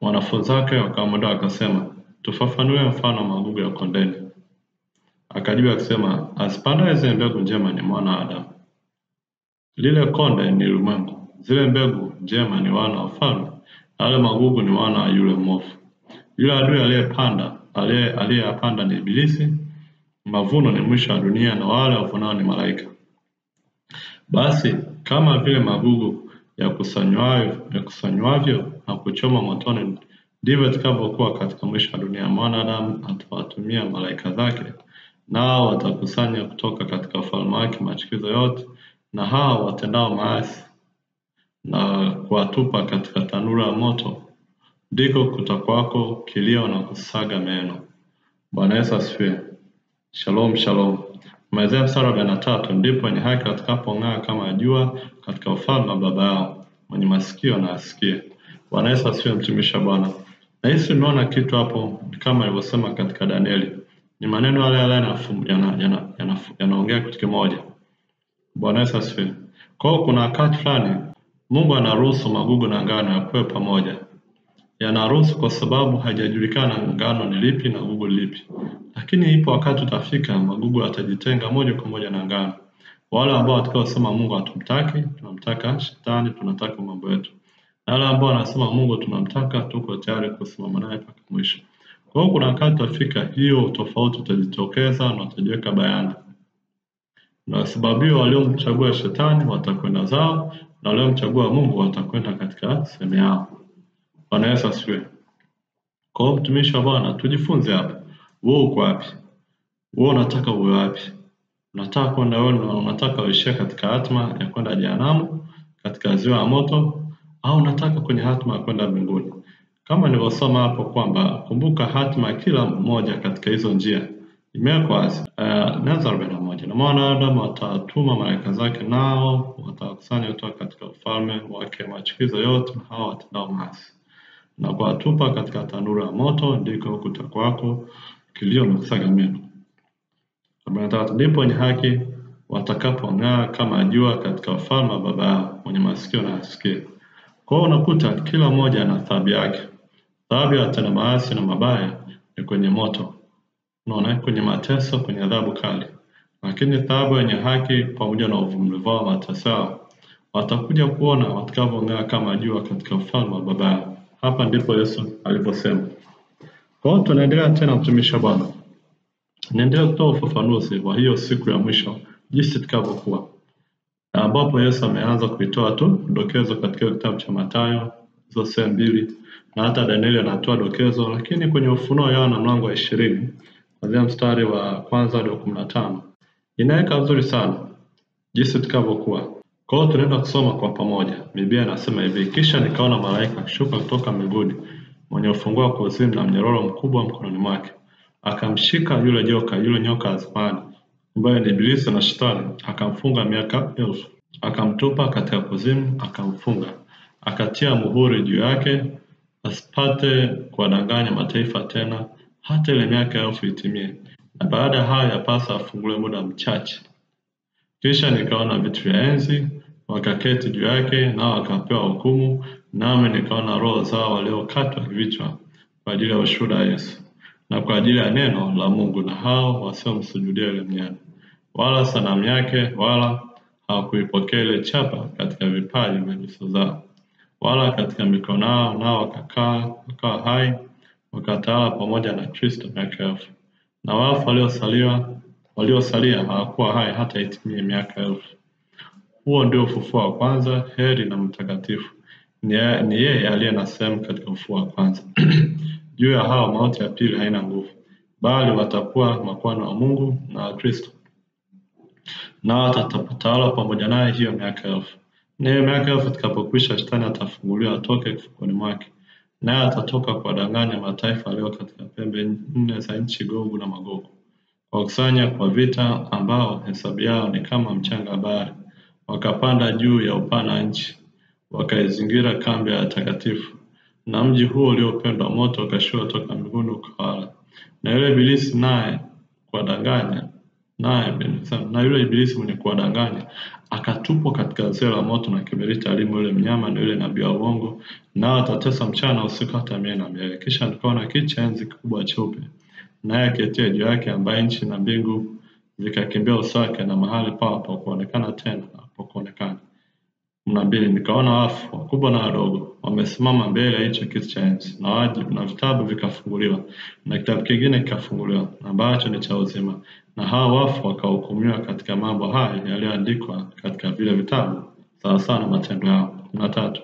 Wanafunzi wake wakamwendea wakasema, tufafanue mfano wa magugu ya kondeni. Akajibu akisema, azipandaye zile mbegu njema ni mwana wa Adamu. Lile konde ni ulimwengu, zile mbegu njema ni wana wa ufalme, na wale magugu ni wana wa yule mwovu. Yule adui aliyeyapanda ni Ibilisi. Mavuno ni mwisho wa dunia, na wale wavunao ni malaika. Basi kama vile magugu yakusanywavyo na kuchoma motoni, ndivyo itakavyokuwa katika mwisho wa dunia. Mwanadamu atawatumia malaika zake, nao watakusanya kutoka katika ufalme wake machukizo yote na hao watendao maasi, na kuwatupa katika tanuru ya moto, ndiko kutakwako kilio na kusaga meno. Bwana Yesu asifiwe. Shalom shalom. Mwanzia mstari wa 43, ndipo wenye haki watakapong'aa kama jua katika ufalme wa Baba yao. Mwenye masikio na asikie. Bwana Yesu asifiwe, mtumishi wa Bwana. Na Yesu nimeona kitu hapo kama alivyosema katika Danieli. Ni maneno yale yanaongea kitu kimoja. Bwana Yesu asifiwe. Kwa hiyo kuna wakati fulani Mungu anaruhusu magugu na ngano yakue pamoja. yanaruhusu kwa sababu hajajulikana ngano ni lipi na gugu lipi. Lakini ipo wakati utafika magugu atajitenga moja kwa moja na ngano. Wale ambao watakaosema Mungu hatumtaki, tunamtaka shetani, tunataka mambo yetu. Na wale ambao wanasema Mungu tunamtaka, tuko tayari kusimama naye mpaka mwisho. Kwa hiyo kuna wakati utafika hiyo tofauti utajitokeza na utajiweka bayana. Na sababu hiyo waliomchagua shetani watakwenda zao na waliomchagua Mungu watakwenda katika sehemu yao. Bwana Yesu asifiwe. Kwa hiyo mtumishi wa Bwana, tujifunze hapa. Wewe uko wapi? Wewe unataka uwe wapi? Unataka kwenda wewe na unataka uishie katika hatma ya kwenda jehanamu, katika ziwa la moto, au unataka kwenye hatma ya kwenda mbinguni? Kama nilivyosoma hapo kwamba kumbuka hatma ya kila mmoja katika hizo njia imewekwa wazi. Mwanzo 41, na mwanadamu atatuma malaika zake nao watakusanya kutoka katika ufalme wake machukizo yote na hao watendao maasi na kuwatupa katika tanuru ya moto, ndiko kutakwako kilio na kusaga meno. 43, ndipo wenye haki watakapong'aa kama jua katika ufalme wa Baba yao, mwenye masikio na asikie. Kwa hiyo unakuta kila mmoja ana thawabu yake. Thawabu ya watenda maasi na mabaya ni kwenye moto, unaona, kwenye mateso, kwenye adhabu kali. Lakini thawabu yenye haki pamoja na uvumilivu wa mateso yao watakuja kuona watakapong'aa kama jua katika ufalme wa Baba yao. Hapa ndipo Yesu aliposema. Kwa hiyo tunaendelea tena, mtumishi wa Bwana. Naendelea kutoa ufafanuzi wa hiyo siku ya mwisho jinsi itakavyokuwa. Ambapo Yesu ameanza kuitoa tu dokezo katika kitabu cha Mathayo hizo sehemu mbili, na hata Danieli anatoa dokezo, lakini kwenye Ufunuo Yohana mlango wa 20 kuanzia mstari wa 1 hadi 15 inaweka vizuri sana jinsi itakavyokuwa. Kwa hiyo tunaenda kusoma kwa pamoja. Biblia inasema hivi: kisha nikaona malaika akishuka kutoka mbinguni mwenye ufunguo wa kuzimu na mnyororo mkubwa mkononi mwake. Akamshika yule nyoka azimani ambaye ni Ibilisi na Shetani, akamfunga miaka 1000, akamtupa katika kuzimu, akamfunga, akatia muhuri juu yake, asipate kuwadanganya mataifa tena hata ile miaka 1000 itimie, na baada ya hayo yapasa afunguliwe muda mchache. Kisha nikaona vitu vya enzi wakaketi juu yake, nao wakapewa hukumu, nami nikaona roho zao waliokatwa vichwa kwa ajili ya ushuhuda wa Yesu na kwa ajili ya neno la Mungu, na hao wasiomsujudia yule mnyama wala sanamu yake, wala hawakuipokea ile chapa katika vipaji vya nyuso zao wala katika mikono yao, nao wakawa hai wakatawala pamoja na Kristo miaka 1000. Na wafu waliosalia hawakuwa hai hata itimie miaka 1000. Huo ndio ufufuo wa kwanza. Heri na mtakatifu ni yeye aliye na sehemu katika ufufuo wa kwanza. Juu ya hao mauti ya pili haina nguvu, bali watakuwa makuhani wa Mungu na wa Kristo, na watatawala pamoja naye hiyo miaka 1000. Na hiyo miaka 1000 itakapokwisha, Shetani atafunguliwa atoke kifukoni mwake, naye atatoka kuwadanganya mataifa yaliyo katika pembe 4 za nchi, Gogu na Magogu, wakusanya kwa vita, ambao hesabu yao ni kama mchanga wa bahari. Wakapanda juu ya upana wa nchi, wakaizingira kambi ya takatifu, na mji huo uliopendwa moto ukashuka toka mbinguni ukawala. Na yule Ibilisi yule Ibilisi mwenye kuwadanganya akatupwa katika ziwa la moto na kiberiti alimo yule mnyama na yule nabii wa uongo, nao atateswa mchana usiku hata milele na milele. Kisha nikaona kiti cha enzi kikubwa cheupe, naye aketie juu yake, ambaye nchi na mbingu vikakimbia uso wake, na mahali pao hapakuonekana tena hapakuonekana. 12, nikaona wafu wakubwa na wadogo wamesimama mbele ya hicho kiti cha enzi, na vitabu vikafunguliwa, na kitabu kingine kikafunguliwa ambacho ni cha uzima, na hao wafu wakahukumiwa katika mambo haya yaliyoandikwa katika vile vitabu sawasawa na matendo yao. 13,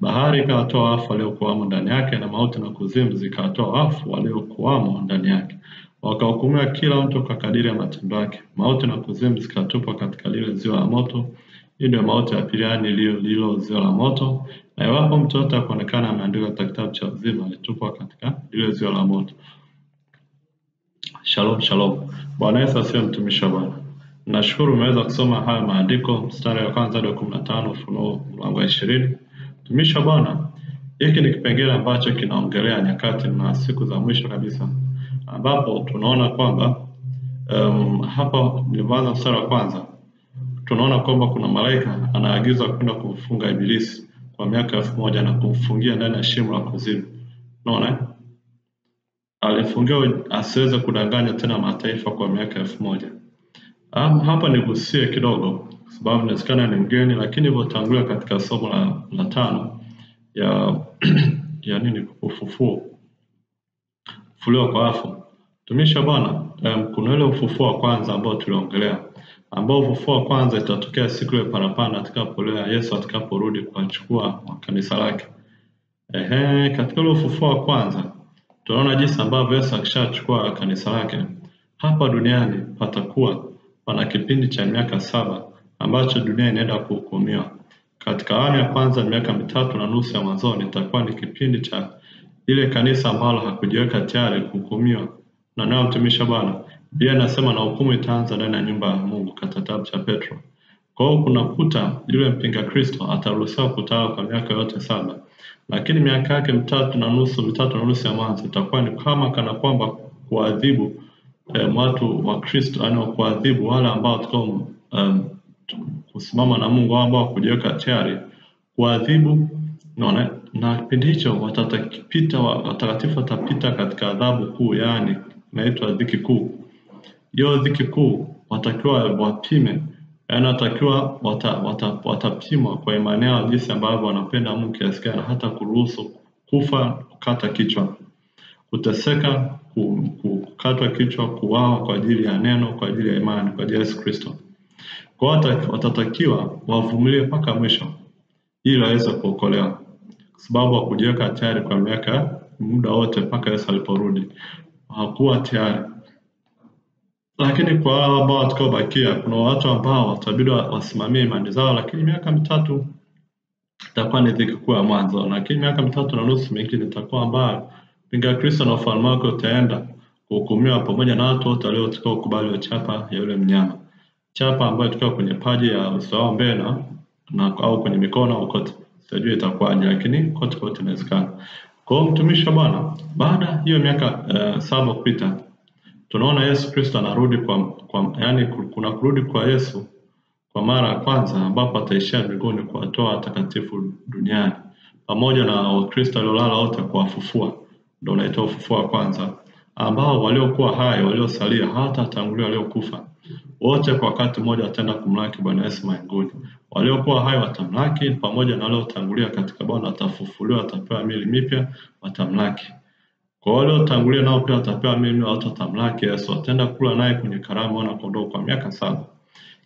bahari ikawatoa wafu waliokuwamo ndani yake, na mauti na kuzimu zikawatoa wafu waliokuwamo ndani yake, wakahukumiwa kila mtu kwa kadiri ya matendo yake. Mauti na kuzimu zikatupwa katika lile ziwa la moto. Hii ndio mauti ya pili, yaani lilo ziwa la moto. Na iwapo mtu yote akuonekana ameandikwa katika kitabu cha uzima, alitupwa katika lile ziwa la moto. Shalom, shalom. Bwana Yesu asifiwe, mtumishi wa Bwana. Nashukuru umeweza kusoma haya maandiko mstari wa 1 hadi 15 Ufunuo mlango wa 20. Mtumishi wa Bwana, hiki ni kipengele ambacho kinaongelea nyakati na siku za mwisho kabisa, ambapo tunaona kwamba hapa nilianza mstari wa 1, tunaona kwamba kuna malaika anaagizwa kwenda kumfunga Ibilisi kwa miaka 1000 na kumfungia ndani ya shimo la kuzimu. Unaona? Alifungiwa asiweze kudanganya tena mataifa kwa miaka 1000. Hapa nigusie kidogo kwa sababu inawezekana ni mgeni, lakini hivyotangulia katika somo la 5 ya nini, ufufuo kwa wafu. Tumisha Bwana, kuna ile ufufuo wa kwanza ambao tuliongelea, ambao ufufuo wa kwanza itatokea siku ile parapanda atakapolea Yesu atakaporudi kuchukua kanisa lake. Katika ile ufufuo wa kwanza tunaona jinsi ambavyo Yesu akishachukua kanisa lake, hapa duniani patakuwa pana kipindi cha miaka 7 ambacho dunia inaenda kuhukumiwa. Katika awamu ya kwanza miaka 3.5 ya mwanzoni itakuwa ni kipindi cha ile kanisa ambalo hakujiweka tayari kuhukumiwa na nao mtumishi Bwana. Biblia inasema na hukumu itaanza ndani ya nyumba ya Mungu katika kitabu cha Petro. Kwa hiyo kunakuta yule mpinga Kristo ataruhusiwa kutawala kwa miaka yote 7. Lakini miaka yake 3.5 ya mwanzo itakuwa ni kama kana kwamba kuadhibu watu wa Kristo, kuadhibu wale ambao watakao kusimama na Mungu, ambao kujiweka tayari kuadhibu. Unaona? Na kipindi hicho watakatifu watapita katika adhabu kuu, yani inaitwa dhiki kuu. Hiyo dhiki kuu watakiwa wapime, yani watakiwa watapimwa kwa imani yao, jinsi ambavyo wanapenda Mungu kiasi gani, hata kuruhusu kufa, kukata kichwa, kuteseka, kukatwa kichwa, kuuawa kwa ajili ya neno, kwa ajili ya imani, kwa ajili ya Yesu Kristo. Kwa watatakiwa wavumilie mpaka mwisho ili waweze kuokolewa, kwa sababu hakujiweka tayari kwa muda wote mpaka Yesu aliporudi. Hakuwa tayari. Lakini kwa hao ambao watakaobakia, kuna watu ambao watabidi wasimamie imani zao, lakini miaka 3 itakuwa ni dhiki kuu ya mwanzo, lakini miaka 3.5 mingine itakuwa ambayo mpinga Kristo na ufalme wake utaenda kuhukumiwa pamoja na watu wote waliotakao kubali chapa ya yule mnyama. Chapa ambayo itakuwa kwenye paji ya uso wao mbele au kwenye mikono au kote. Sijui itakuwaje, lakini kote inawezekana. Kwa hiyo mtumishi wa Bwana, baada hiyo miaka 7 kupita, tunaona Yesu Kristo anarudi yani kuna kurudi kwa Yesu kwa mara ya kwanza, ambapo ataishia mbinguni kuwatoa watakatifu duniani pamoja na Wakristo waliolala wote kuwafufua. Ndio unaitwa ufufuo wa kwanza, ambao waliokuwa hai waliosalia hawatatangulia waliokufa. Wote kwa wakati mmoja wataenda kumlaki Bwana Yesu mbinguni. Waliokuwa hai watamlaki pamoja na waliotangulia katika Bwana watafufuliwa, watapewa miili mipya, watamlaki. Kwa wale waliotangulia nao pia watapewa miili mipya, watamlaki Yesu, wataenda kula naye kwenye karamu mwana kondoo kwa miaka 7.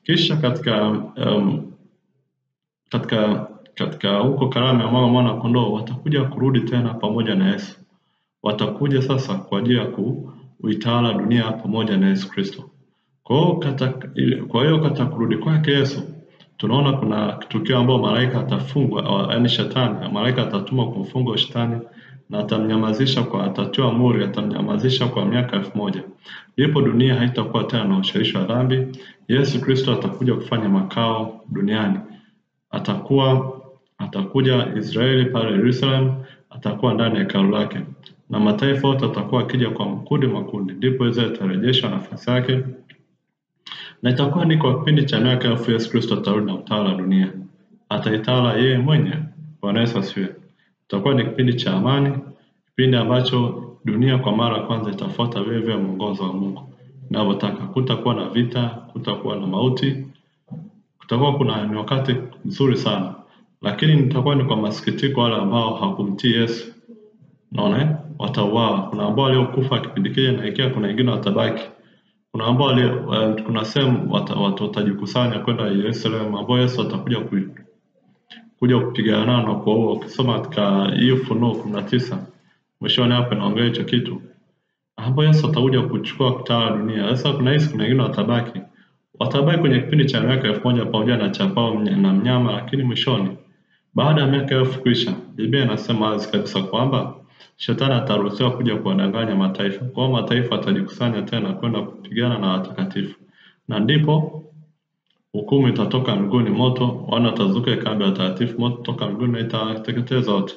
Kisha katika huko karamu ya mwana kondoo watakuja kurudi tena pamoja na Yesu. Watakuja sasa kwa ajili ya kuitawala dunia pamoja na Yesu Kristo. Kwa hiyo katika kurudi kwake Yesu, tunaona kuna tukio ambao malaika atafungwa, yani shetani, malaika atatumwa kumfunga shetani na atamnyamazisha atatiwa muhuri, atamnyamazisha kwa miaka 1000. Ndipo dunia haitakuwa tena na ushawishi wa dhambi. Yesu Kristo atakuja kufanya makao duniani. Atakuja Israeli pale Jerusalem, atakuwa ndani ya hekalu lake. Na mataifa yote atakuwa akija kwa makundi. Ndipo Israeli atarejeshwa nafasi yake. Na itakuwa ni kwa kipindi cha miaka 1000 Yesu Kristo atarudi na utawala dunia. Ataitawala yeye mwenyewe. Bwana Yesu asifiwe. Itakuwa ni kipindi cha amani, kipindi ambacho dunia kwa mara ya kwanza itafuata vile mwongozo wa Mungu anavyotaka. Kutakuwa na vita, kutakuwa na mauti, kutakuwa kuna wakati mzuri sana. Lakini nitakuwa ni kwa masikitiko wale ambao hawakumtii Yesu. Naona watauawa. Kuna ambao waliokufa kipindi kile na ikiwa kuna wengine watabaki. Kuna ambao kuna sehemu watu watajikusanya kwenda Yerusalemu, ambao Yesu atakuja kupigana na kwa huo. Ukisoma katika hiyo Ufunuo 19 mwishoni hapo naongelea hicho kitu, ambao Yesu atakuja kuchukua kutawala dunia. Sasa kuna wengine watabaki kwenye kipindi cha miaka 1000 pamoja na chapao na mnyama, lakini mwishoni baada ya miaka 1000 kuisha, Biblia inasema wazi kabisa kwamba shetani ataruhusiwa kuja kuwadanganya mataifa. Kwa mataifa atajikusanya tena kwenda kupigana na watakatifu. Na ndipo hukumu itatoka mbinguni, moto, wana watazuka kambi ya watakatifu, moto kutoka mbinguni na itateketeza wote.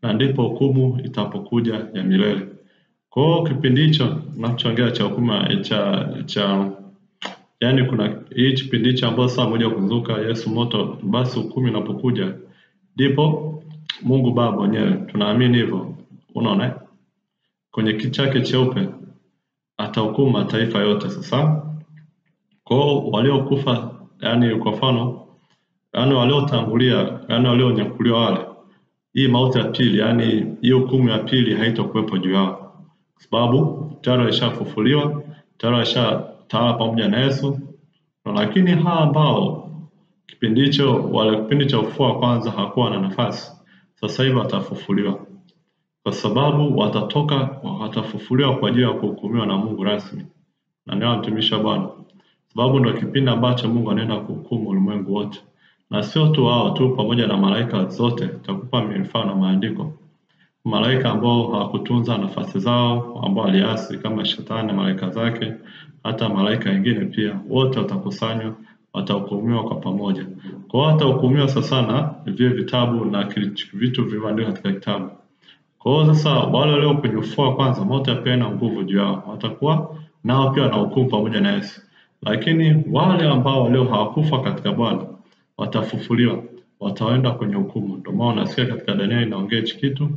Na ndipo hukumu itapokuja ya milele. Kwa hiyo kipindi hicho tunachoongea cha hukumu yani kuna hii kipindi hicho ambapo saa moja kuzuka Yesu moto, basi hukumu inapokuja ndipo Mungu Baba mwenyewe, tunaamini hivyo. Unaona? kwenye kiti chake cheupe atahukumu mataifa yote. Sasa kwa waliokufa, yani kwa mfano, yani waliotangulia, yani walionyakuliwa wale, hii mauti ya pili, yani hiyo hukumu ya pili haitakuwepo juu yao, kwa sababu tayari walishafufuliwa, tayari walishatawala pamoja na Yesu. Lakini hawa ambao kipindi cha ufufuo wa kwanza hakuwa na nafasi, sasa hivi watafufuliwa, kwa sababu watafufuliwa kwa ajili ya kuhukumiwa na Mungu rasmi na ndio mtumishi wa Bwana, sababu ndio kipindi ambacho Mungu anaenda kuhukumu ulimwengu wote, na sio tu wao tu, pamoja na malaika zote. Takupa mifano na maandiko, malaika ambao hawakutunza nafasi zao, ambao waliasi kama Shetani na malaika zake, hata malaika wengine pia, wote watakusanywa, watahukumiwa kwa pamoja. Kwa hiyo watahukumiwa sasa na vile vitabu na vitu vilivyoandikwa katika kitabu. Kwa hiyo sasa wale walio kwenye ufufuo wa kwanza, mauti ya pili na nguvu juu yao, watakuwa nao pia wanahukumu pamoja na Yesu. Lakini wale ambao walio hawakufa katika Bwana watafufuliwa, wataenda kwenye hukumu. Ndio maana unasikia katika Danieli inaongea hichi kitu,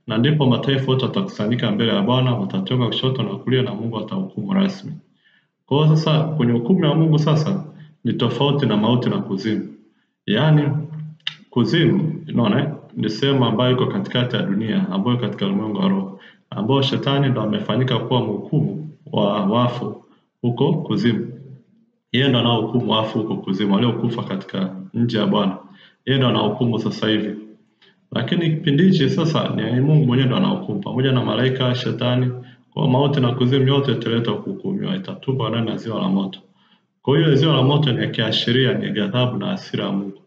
na ndipo mataifa yote watakusanyika mbele ya Bwana, watatoka kushoto na kulia, na Mungu atahukumu rasmi. Kwa hiyo sasa kwenye hukumu ya Mungu sasa ni tofauti na mauti na kuzimu. Yaani kuzimu, unaona, ni sehemu ambayo iko katikati ya dunia, ambayo katika ulimwengu wa roho, ambao Shetani ndo amefanyika kuwa mhukumu wa wafu huko kuzimu. Yeye ndo anahukumu wafu huko kuzimu, waliokufa katika nje ya Bwana. Yeye ndo anahukumu sasa hivi. Lakini kipindi hichi sasa ni Mungu mwenyewe ndo anahukumu pamoja na malaika, Shetani. Kwa mauti na kuzimu yote italeta kuhukumiwa, itatupwa ndani ya ziwa la moto. Kwa hiyo ziwa la moto ni kiashiria, ni ghadhabu na hasira ya Mungu.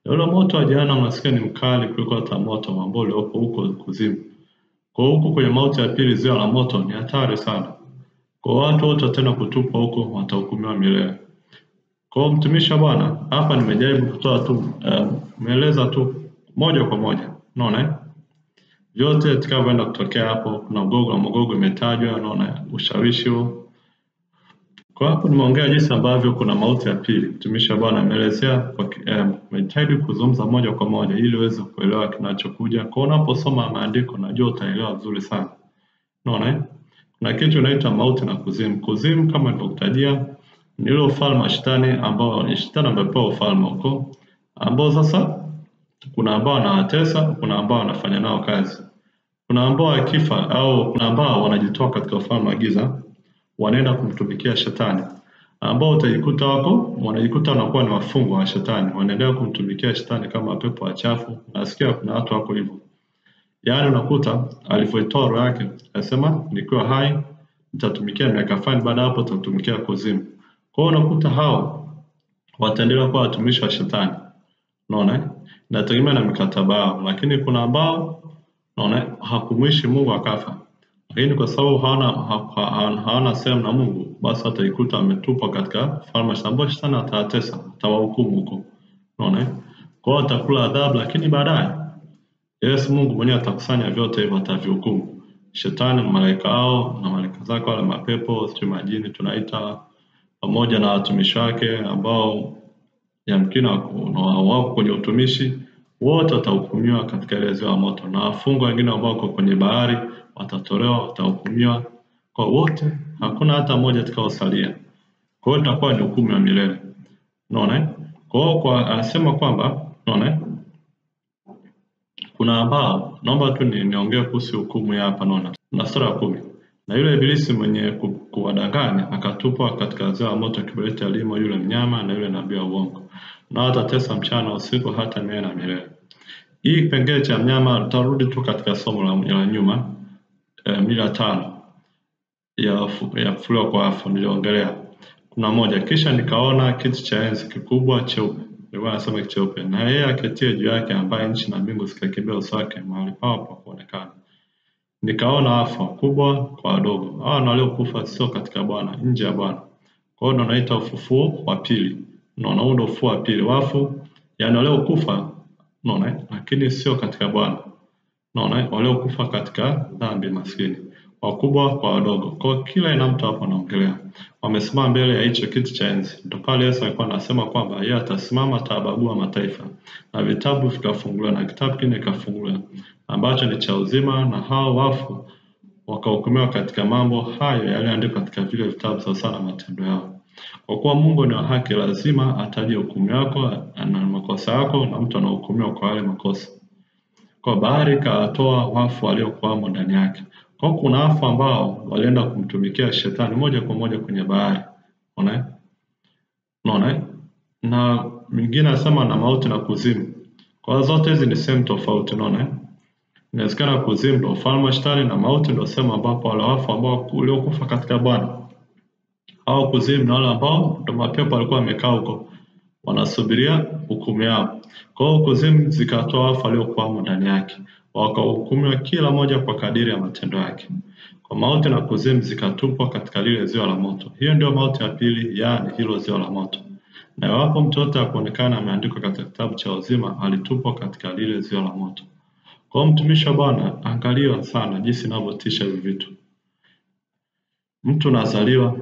Ule moto wa jehanamu unasikia ni mkali kuliko hata moto ambao uliopo huko kuzimu. Kwa huko kwenye mauti ya pili, ziwa la moto ni hatari sana. Kwa watu wote tena kutupwa huko, watahukumiwa milele. Kwa mtumishi wa Bwana, hapa nimejaribu kutoa tu maelezo tu moja kwa moja. Unaona? Vyote vitakavyoenda kutokea hapo, kuna Gogu imetajwa, unaona ushawishi huo. Kwa hapo nimeongea jinsi ambavyo kuna mauti ya pili. Mtumishi wa Bwana ameelezea kwa nimejaribu kuzungumza moja kwa moja ili uweze kuelewa kinachokuja. Kwa unaposoma maandiko najua utaelewa vizuri sana. Unaona? Kuna kitu inaitwa mauti na kuzimu. Kuzimu kama nilivyokutajia ni ile ufalme wa Shetani, ambao Shetani amepewa ufalme huko, ambao sasa kuna ambao wanawatesa, kuna ambao wanafanya nao kazi. Kuna ambao akifa au kuna ambao wanajitoa katika ufalme wa giza, wanaenda kumtumikia Shetani, ambao utajikuta wanajikuta wanakuwa ni wafungwa wa Shetani, wanaendelea kumtumikia Shetani kama pepo wachafu. Nasikia kuna watu wako hivyo. Yaani unakuta alivyoitoa roho yake, anasema nikiwa hai nitatumikia miaka fulani, baada hapo nitatumikia kuzimu. Kwa hiyo unakuta hao wataendelea kuwa watumishi wa Shetani. Unaona? Inategemea na mikataba yao, lakini kuna ambao unaona hakumwishi Mungu akafa. Lakini kwa sababu hawana sehemu na Mungu, basi ataikuta ametupwa katika falme ambapo Shetani atawatesa, atawahukumu huko. Unaona? Kwa hiyo atakula adhabu, lakini baadaye Yesu Mungu mwenyewe atakusanya vyote hivyo, atavihukumu. Shetani na malaika hao na malaika zake, wale mapepo, sio majini tunaita, pamoja na watumishi wake ambao yamkini wako kwenye utumishi, wote watahukumiwa katika ile ziwa la moto, na wafungwa wengine ambao wako kwenye bahari watatolewa, watahukumiwa. Kwa wote hakuna hata mmoja atakaosalia. Kwa hiyo itakuwa ni hukumu ya milele. Unaona? Kwa hiyo anasema kwamba unaona kuna ambao, naomba tu niongee kuhusu hukumu ya hapa. Naona na sura ya 10, na yule ibilisi mwenye kuwadanganya akatupwa katika ziwa la moto kiberiti alimo yule mnyama na yule nabii wa uongo, na watatesa mchana usiku hata milele na milele. Hii kipengele cha mnyama tutarudi tu katika somo la nyuma, mila 5 ya kufufuliwa kwa wafu niliongelea. Kuna moja, kisha nikaona kiti cha enzi kikubwa cheupe. Nilikuwa nasema cheupe, na yeye aketie juu yake, ambaye nchi na mbingu zikakimbia uso wake, mahali pao pa kuonekana. Nikaona wafu wakubwa kwa wadogo. Hawa na waliokufa sio katika Bwana, nje ya Bwana. Kwa hiyo naita ufufuo wa pili. Unaona, huo ndio ufufuo wa pili. Wafu yani waliokufa, unaona, lakini sio katika Bwana. Unaona, waliokufa katika dhambi, maskini, wakubwa kwa wadogo. Kwa kila ina mtu hapo anaongelea. Wamesimama mbele ya hicho kiti cha enzi. Ndio pale Yesu alikuwa anasema kwamba yeye atasimama, atabagua mataifa, na vitabu vikafunguliwa, na kitabu kingine kikafunguliwa ambacho ni cha uzima, na hao wafu wakahukumiwa katika mambo hayo yaliyoandikwa katika vile vitabu sawasawa na matendo yao. Kwa kuwa Mungu ni wa haki, lazima ataje hukumu yako na makosa yako, na mtu anahukumiwa kwa yale makosa. Kwa bahari ikawatoa wafu waliokuwamo ndani yake. Kwa kuna wafu ambao walienda kumtumikia shetani moja kwa moja kwenye bahari. Unaona? Na mwingine anasema na mauti na kuzimu. Kwa zote hizi ni sehemu tofauti, unaona? Inawezekana kuzimu ndio ufalme wa shetani na mauti ndio sehemu ambapo wale wafu ambao waliokufa katika Bwana. Au kuzimu na wale ambao ndio mapepo walikuwa wamekaa huko wanasubiria hukumu yao. Kwa hiyo kuzimu zikatoa wafu waliokuwamo ndani yake, wakahukumiwa kila moja kwa kadiri ya matendo yake. Kwa mauti na kuzimu zikatupwa katika lile ziwa la moto. Hiyo ndio mauti ya pili, yaani hilo ziwa la moto. Na iwapo mtu yote akuonekana ameandikwa katika kitabu cha uzima, alitupwa katika lile ziwa la moto. Kwa mtumishi wa Bwana, angalia sana jinsi inavyotisha hivi vitu. Mtu anazaliwa,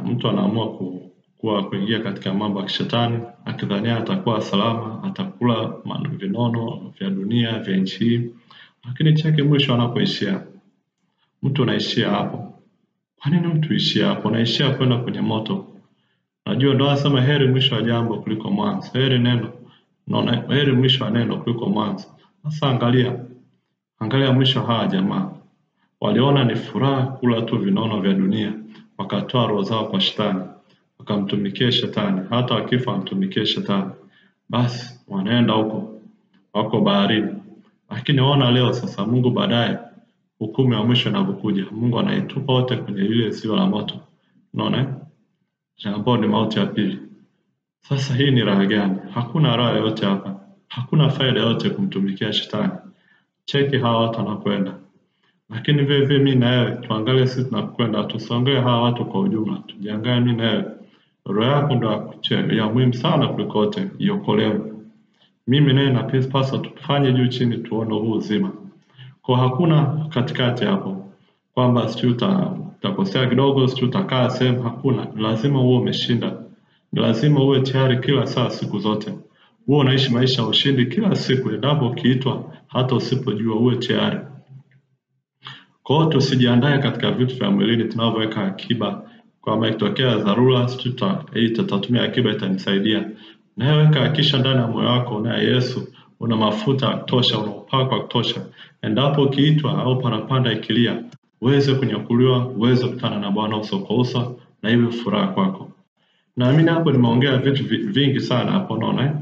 mtu anaamua kuingia katika mambo ya kishetani, akidhania atakuwa salama, atakula vinono vya dunia, vya nchi hii, lakini cheke mwisho anapoishia. Mtu anaishia hapo. Kwa nini mtu ishia hapo? Anaishia kwenda kwenye moto. Najua ndio anasema heri mwisho wa jambo kuliko mwanzo. Heri mwisho wa neno kuliko mwanzo. Sasa angalia mwisho hawa jamaa. Waliona ni furaha kula tu vinono vya dunia, wakatoa roho zao kwa shetani, wakamtumikia shetani, hata wakifa wamtumikie shetani. Basi wanaenda huko, wako baharini. Lakini waona leo sasa Mungu baadaye hukumu ya mwisho inapokuja, Mungu anaitupa wote kwenye ile ziwa la moto. Unaona? Ambao ni mauti ya pili. Sasa hii ni raha gani? Hakuna raha yoyote hapa. Hakuna faida yoyote kumtumikia shetani. Cheki hawa watu wanakwenda. Lakini vile vile mimi na wewe tuangalie sisi tunakwenda, tusiangalie hawa watu kwa ujumla. Tujiangalie mimi na wewe. Roho yako ndio ya muhimu sana kuliko yote, iokolewe. Mimi naye na pasa tufanye juu chini tuone huu uzima. Kwa hakuna katikati hapo. Kwamba sijui utakosea kidogo, sijui utakaa sehemu, hakuna. Lazima uwe umeshinda. Lazima uwe tayari kila saa, siku zote. Uwe unaishi maisha ya ushindi kila siku, endapo ukiitwa hata usipojua, uwe tayari. Kwa hiyo tusijiandae katika vitu vya mwilini tunavyoweka akiba, kwamba ikitokea dharura tutatumia akiba itanisaidia. Naweka akisha ndani ya moyo wako una Yesu, una mafuta ya kutosha, una upako wa kutosha. Endapo ukiitwa au parapanda ikilia, uweze kunyakuliwa, uweze kukutana na Bwana uso kwa uso, na iwe furaha kwako. Naamini hapo nimeongea vitu vingi sana hapo, unaona.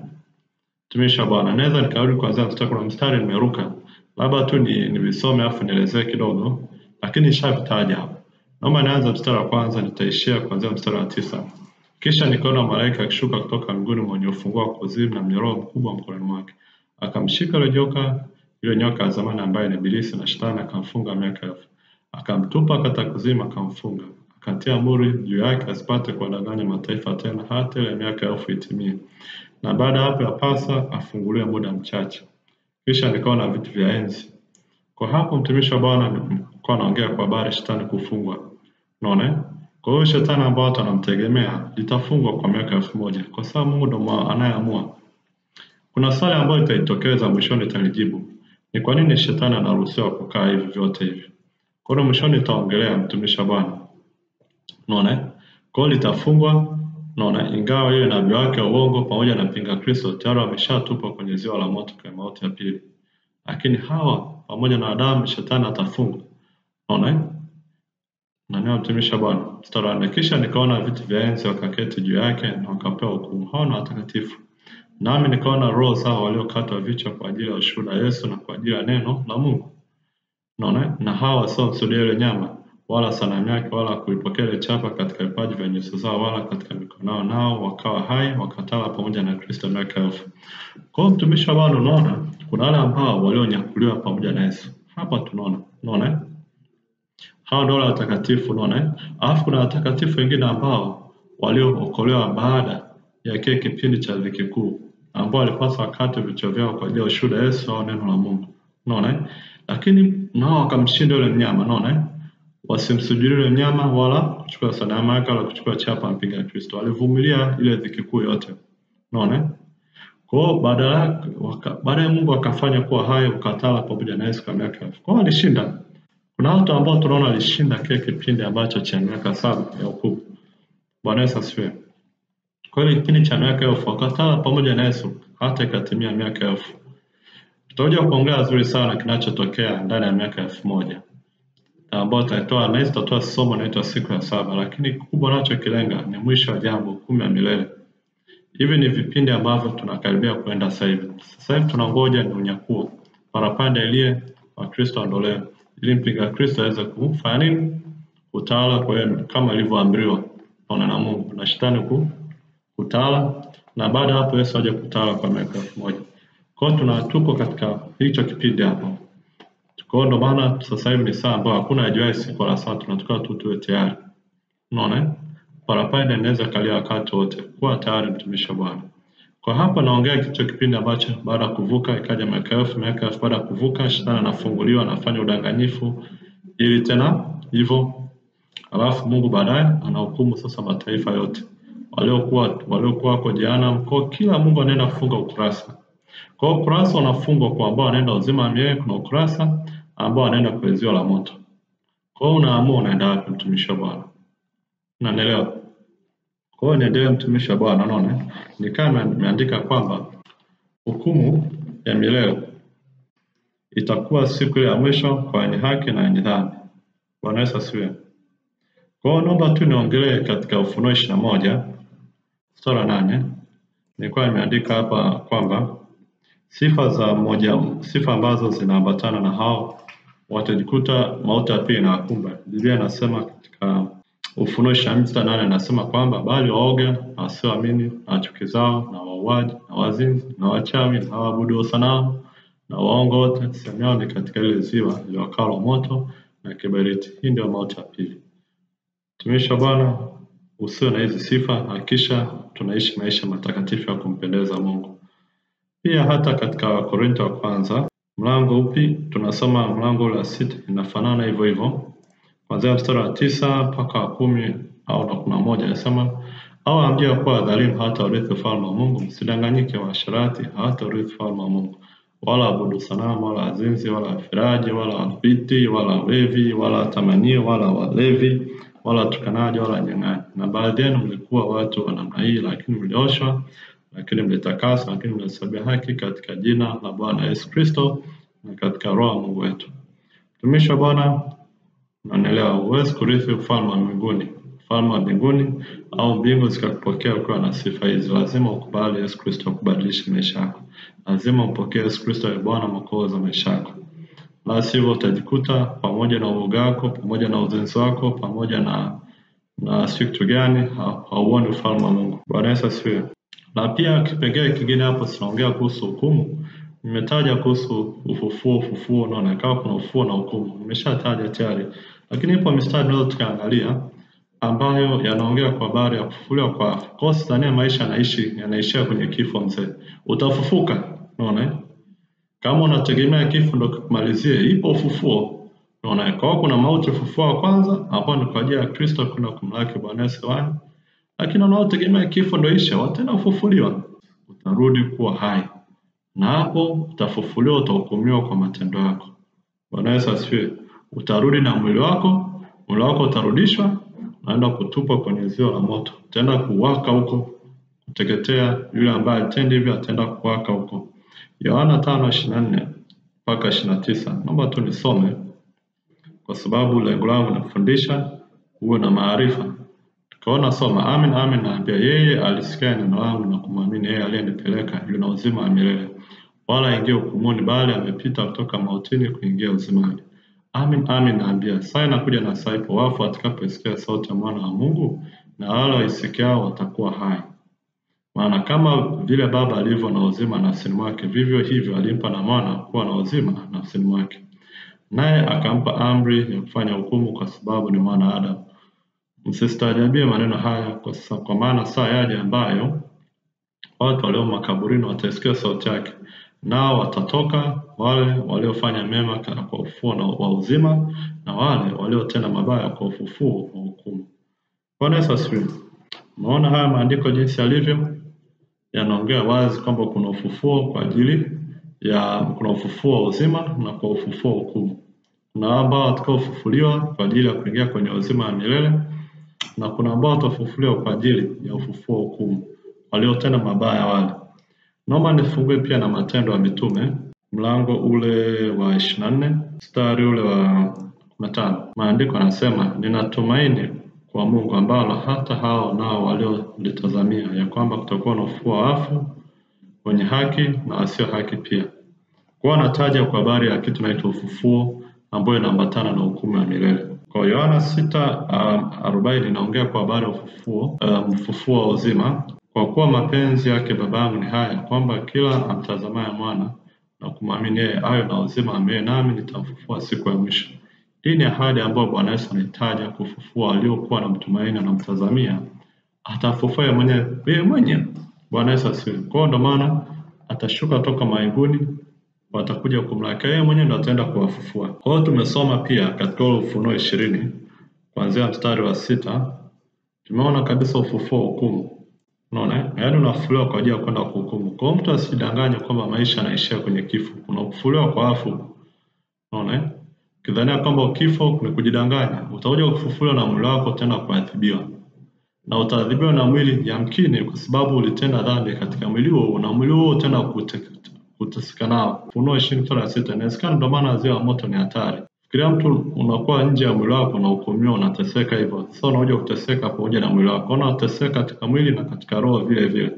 Tumisha Bwana, naweza nikarudi kwanza mstari nimeruka. Labda tu nivisome afu nielezee kidogo, lakini nishavitaja hapo. Naomba nianze mstari wa kwanza, nitaishia kuanzia mstari wa 9. Kisha nikaona malaika akishuka kutoka mbinguni mwenye ufunguo wa kuzimu na mnyororo mkubwa mkononi mwake. Akamshika yule nyoka wa zamani ambaye ni Ibilisi na Shetani, akamfunga miaka 1000. Akamtupa katika kuzimu, akamfunga. Akatia muhuri juu yake asipate kuwadanganya mataifa tena hata ile miaka 1000 itimie. Na baada hapo yapasa afunguliwe muda mchache. Kisha nikaona viti vya enzi. Kwa hapo mtumishi wa Bwana alikuwa anaongea kwa habari shetani kufungwa. Unaona? Kwa hiyo shetani ambao watu wanamtegemea litafungwa kwa miaka 1000 kwa sababu Mungu ndo anayeamua. Kuna swali ambayo itajitokeza mwishoni nitalijibu. Ni kwa nini shetani anaruhusiwa kukaa hivi vyote hivi? Kwa hiyo mwishoni nitaongelea mtumishi wa Bwana. Unaona? Kwa hiyo litafungwa, unaona, ingawa yeye nabii wake wa uongo pamoja na mpinga Kristo tayari wameshatupwa kwenye ziwa la moto kwa mauti ya pili. Lakini hawa pamoja na Adamu shetani atafungwa. Unaona? Na neno mtumishi Bwana. Mstari wa 4, kisha nikaona viti vya enzi wakaketi juu yake na wakapewa hukumu. Hao ni watakatifu. Nami nikaona roho zao waliokatwa vichwa kwa ajili ya ushuhuda Yesu na kwa ajili ya neno la Mungu. Unaona? Na hawa wasiokusudia ile nyama wala sanamu yake wala kuipokea ile chapa katika vipaji vya nyuso zao wala katika mikono nao wakawa hai wakatala pamoja na Kristo miaka 1000. Kwa hiyo mtumishi wa Bwana, unaona kuna wale ambao walionyakuliwa pamoja na Yesu. Hapa unaona? Hao ndio watakatifu, unaona? Alafu kuna watakatifu wengine ambao waliookolewa baada ya kile kipindi cha dhiki kuu, ambao walipaswa wakati vichwa vyao kwa ajili ya ushuhuda Yesu au neno la Mungu. Unaona? Lakini nao wakamshinda yule mnyama, unaona? Wasimsujudie yule mnyama wala kuchukua sanamu yake wala kuchukua chapa mpinga Kristo. Walivumilia ile dhiki kuu yote. Unaona? Kwa hiyo baadaye Mungu akafanya kuwa hai ukatala pamoja na Yesu kwa miaka 1000. Kwa hiyo alishinda. Kuna watu ambao tunaona walishinda kile kipindi ambacho cha miaka 7 ya hukumu. Bwana Yesu asifiwe. Kwa hiyo kipindi cha miaka 1000 wakataa pamoja na Yesu hata ikatimia miaka 1000. Tutakuja kuongea vizuri sana kinachotokea ndani ya miaka 1000. Ambao tutatoa somo linaloitwa siku ya 7, lakini kubwa nachokilenga ni mwisho wa jambo, hukumu ya milele. Hivi ni vipindi ambavyo tunakaribia kwenda sasa hivi. Sasa hivi tunangoja ni unyakuo. Parapanda ile wa Kristo aondolewe. Ili mpinga Kristo aweze kufanya nini? Kutawala kwa yeye kama ilivyoamriwa na Mungu na shetani kutawala, na baada hapo Yesu aje kutawala kwa miaka 1000. Kwa hiyo tuko katika hicho kipindi hapo. Kwa hiyo ndo maana sasa hivi ni saa ambayo hakuna ajuaye siku wala saa, tunatakiwa tu tuwe tayari. Unaona? Parapanda inaweza kalia wakati wote. Kuwa tayari mtumishi wa Bwana. Kwa hapa naongea kicho kipindi ambacho baada ya kuvuka ikaja miaka 1000 baada ya kuvuka shetani anafunguliwa, anafanya udanganyifu ili tena hivyo. Alafu Mungu baadaye anahukumu sasa mataifa yote. Waliokuwa kwa jehanamu, kwa kila Mungu anaenda kufunga ukurasa. Kwa ukurasa unafungwa kwa ambao anaenda uzima wa milele, kuna ukurasa ambao anaenda kwa ziwa la moto. Kwa hiyo unaamua unaenda wapi mtumishi wa Bwana. Unanielewa? Kwa hiyo niendelee mtumishi wa Bwana, unaona? Ni kama nimeandika kwamba hukumu ya milele itakuwa siku ya mwisho kwa wenye haki na wenye dhambi. Bwana Yesu asifiwe. Kwa hiyo naomba tu niongelee katika Ufunuo 21 sura 8. Nilikuwa nimeandika hapa kwamba sifa ambazo zinaambatana na hao watajikuta mauti ya pili inawakumba. Biblia inasema katika Ufunuo 22:8 inasema kwamba bali waoga na wasioamini na wachukizao na wauaji na wazinzi na wachawi na waabudu sanamu na waongo wote sehemu yao ni katika ile ziwa liwakalo moto na kiberiti. Hii ndio mauti ya pili. Tumishi wa Bwana, usiwe na hizi sifa, hakisha tunaishi maisha matakatifu ya kumpendeza Mungu. Pia hata katika Wakorintho wa kwanza mlango upi tunasoma mlango wa 6 inafanana hivyo hivyo. Kuanzia mstari wa 9 mpaka 10 au 11 inasema au hamjui kuwa dhalimu hata urithi ufalme wa Mungu, msidanganyike, waasherati hata urithi ufalme wa Mungu, wala abudu sanamu, wala azinzi, wala afiraji, wala abiti, wala wevi, wala tamanio, wala walevi, wala tukanaji, wala nyang'anyi. Na baadhi yenu mlikuwa watu wa namna hii, lakini mlioshwa, lakini mlitakaswa, lakini mlihesabia haki katika jina la Bwana Yesu Kristo na katika roho ya Mungu wetu. Mtumishi wa Bwana, unanielewa, huwezi kurithi ufalme wa mbinguni. Ufalme wa mbinguni au mbingu zikakupokea ukiwa na sifa hizi, lazima ukubali Yesu Kristo kubadilisha maisha yako. Lazima upokee Yesu Kristo ya Bwana Mwokozi wa maisha yako. La sivyo utajikuta pamoja na uoga wako, pamoja na uzinzi wako, pamoja na siku gani hauoni ufalme wa Mungu. Bwana Yesu asifiwe. Na pia kipengele kingine hapo tunaongea kuhusu hukumu. Nimetaja kuhusu ufufuo unaona kama kuna ufufuo na hukumu. Nimeshataja tayari. Lakini ipo mistari leo tukaangalia ambayo yanaongea kwa habari ya kufufuliwa kwa wafu. Kwa sababu maisha yanaishia kwenye kifo mzee. Utafufuka, unaona? Kama unategemea kifo ndio kumalizie, ipo ufufuo. Unaona? Kwa kuna mauti, ufufuo wa kwanza ambao ni kwa ajili ya Kristo kuna kumlaki Bwana Yesu wao. Lakini unaotegemea kifo ndio isha, watena ufufuliwa. Utarudi kuwa hai. Na hapo utafufuliwa, utahukumiwa kwa matendo yako. Bwana Yesu asifiwe. Utarudi na mwili wako utarudishwa, naenda kutupwa kwenye ziwa la moto. Utaenda kuwaka huko, kuteketea. Yule ambaye atendi hivyo ataenda kuwaka huko. Yohana 5:24 mpaka 29. Naomba tu nisome kwa sababu lengo langu ni kufundisha uwe na maarifa. Tukaona soma, amin amin naambia, yeye alisikia neno langu na kumwamini yeye aliyenipeleka yuna uzima wa milele, wala haingii hukumuni, bali amepita kutoka mautini kuingia uzimani. Amin amin naambia, saa inakuja na saa ipo, wafu watakapoisikia sauti ya mwana wa Mungu, na wale waisikiao watakuwa hai. Maana kama vile Baba alivyo na uzima nafsini mwake, vivyo hivyo alimpa na mwana kuwa na uzima nafsini mwake. Naye akampa amri ya kufanya hukumu kwa sababu ni mwana Adamu. Msistaajabie maneno haya kwa maana saa yaja ambayo watu walio makaburini wataisikia sauti yake, nao watatoka, wale waliofanya mema kwa ufufuo wa uzima, na wale waliotenda mabaya kwa ufufuo wa hukumu. Bwana Yesu asifiwe. Unaona haya maandiko jinsi yalivyo yanaongea wazi kwamba kuna ufufuo kwa ajili ya kuna ufufuo wa uzima na kwa ufufuo wa hukumu. Kuna ambao watakaofufuliwa kwa ajili ya kuingia kwenye uzima wa milele, na kuna ambao watafufuliwa kwa ajili ya ufufuo hukumu, waliotenda mabaya wale. Naomba nifungue pia na Matendo ya Mitume, mlango ule wa 24, mstari ule wa 15. Maandiko yanasema, ninatumaini kwa Mungu ambalo hata hao nao waliolitazamia ya kwamba kutakuwa na ufufuo wa wafu, wenye haki na wasio haki pia. Kwa anataja kwa habari ya kitu inaitwa ufufuo ambayo inaambatana na hukumu ya milele. Kwa Yohana 6:40 inaongea kwa habari ya ufufuo wa uzima. Kwa kuwa mapenzi yake Babangu ni haya, kwamba kila amtazamaye mwana na kumwamini yeye awe na uzima wa milele, nami nitamfufua siku ya mwisho. Hii ni ahadi ambayo Bwana Yesu anahitaji kufufua waliokuwa na mtumaini na mtazamia. Atafufua yeye mwenyewe. Bwana Yesu asifiwe. Kwa ndo maana atashuka toka mbinguni, watakuja kumlaki yeye mwenyewe, ndo ataenda kuwafufua. Kwa hiyo tumesoma pia katika Ufunuo 20 kuanzia mstari wa 6, tumeona kabisa ufufuo hukumu. Unaona? Yaani unafufuliwa kwa ajili ya kwenda kuhukumu. Kwa hiyo mtu asidanganye kwamba maisha yanaishia kwenye kifo. Kuna kufufuliwa kwa wafu. Unaona? Kidhania kwamba kifo ni kujidanganya. Utakuja kufufuliwa na mwili wako tena kuadhibiwa. Na utaadhibiwa na mwili yamkini kwa sababu ulitenda dhambi katika mwili huo, na mwili huo tena kuteseka nao. Ufunuo 20:6. Inawezekana ndio maana azia wa moto ni hatari. Fikiria mtu unakuwa nje ya mwili wako na hukumiwa, unateseka hivyo. Sasa unakuja kuteseka pamoja na mwili wako. Unateseka katika mwili na katika roho vile vile.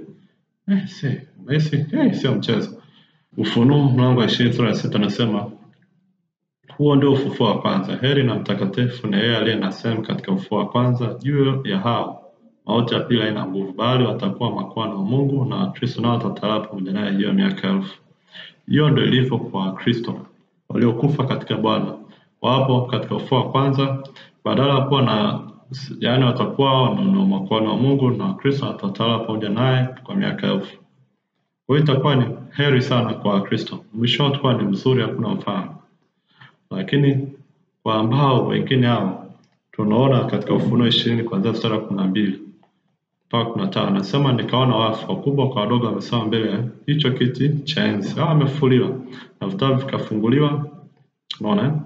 Sio mchezo. Ufunuo mlango wa 20:6 anasema, huo ndio ufufuo wa kwanza. Heri na mtakatifu na yeye aliye na sehemu katika ufufuo wa kwanza. Juu ya hao mauti ya pili haina nguvu, bali watakuwa makuhani wa Mungu, na Kristo nao watatawala pamoja naye hiyo miaka 1000. Hiyo ndio ilivyo kwa Kristo. Waliokufa katika Bwana wapo katika ufufuo wa kwanza, badala ya kuwa na watakuwa na makuhani wa Mungu, na Kristo atatawala pamoja naye kwa miaka 1000. Kwa hiyo itakuwa ni heri sana kwa Kristo. Mwisho utakuwa ni mzuri, hakuna mfano. Lakini kwa ambao wengine hao tunaona katika Ufunuo 20 kuanzia mstari wa 12 mpaka 15, anasema nikaona wafu wakubwa kwa wadogo wamesimama mbele ya hicho kiti cha enzi. Hao wamefufuliwa na vitabu vikafunguliwa. Unaona?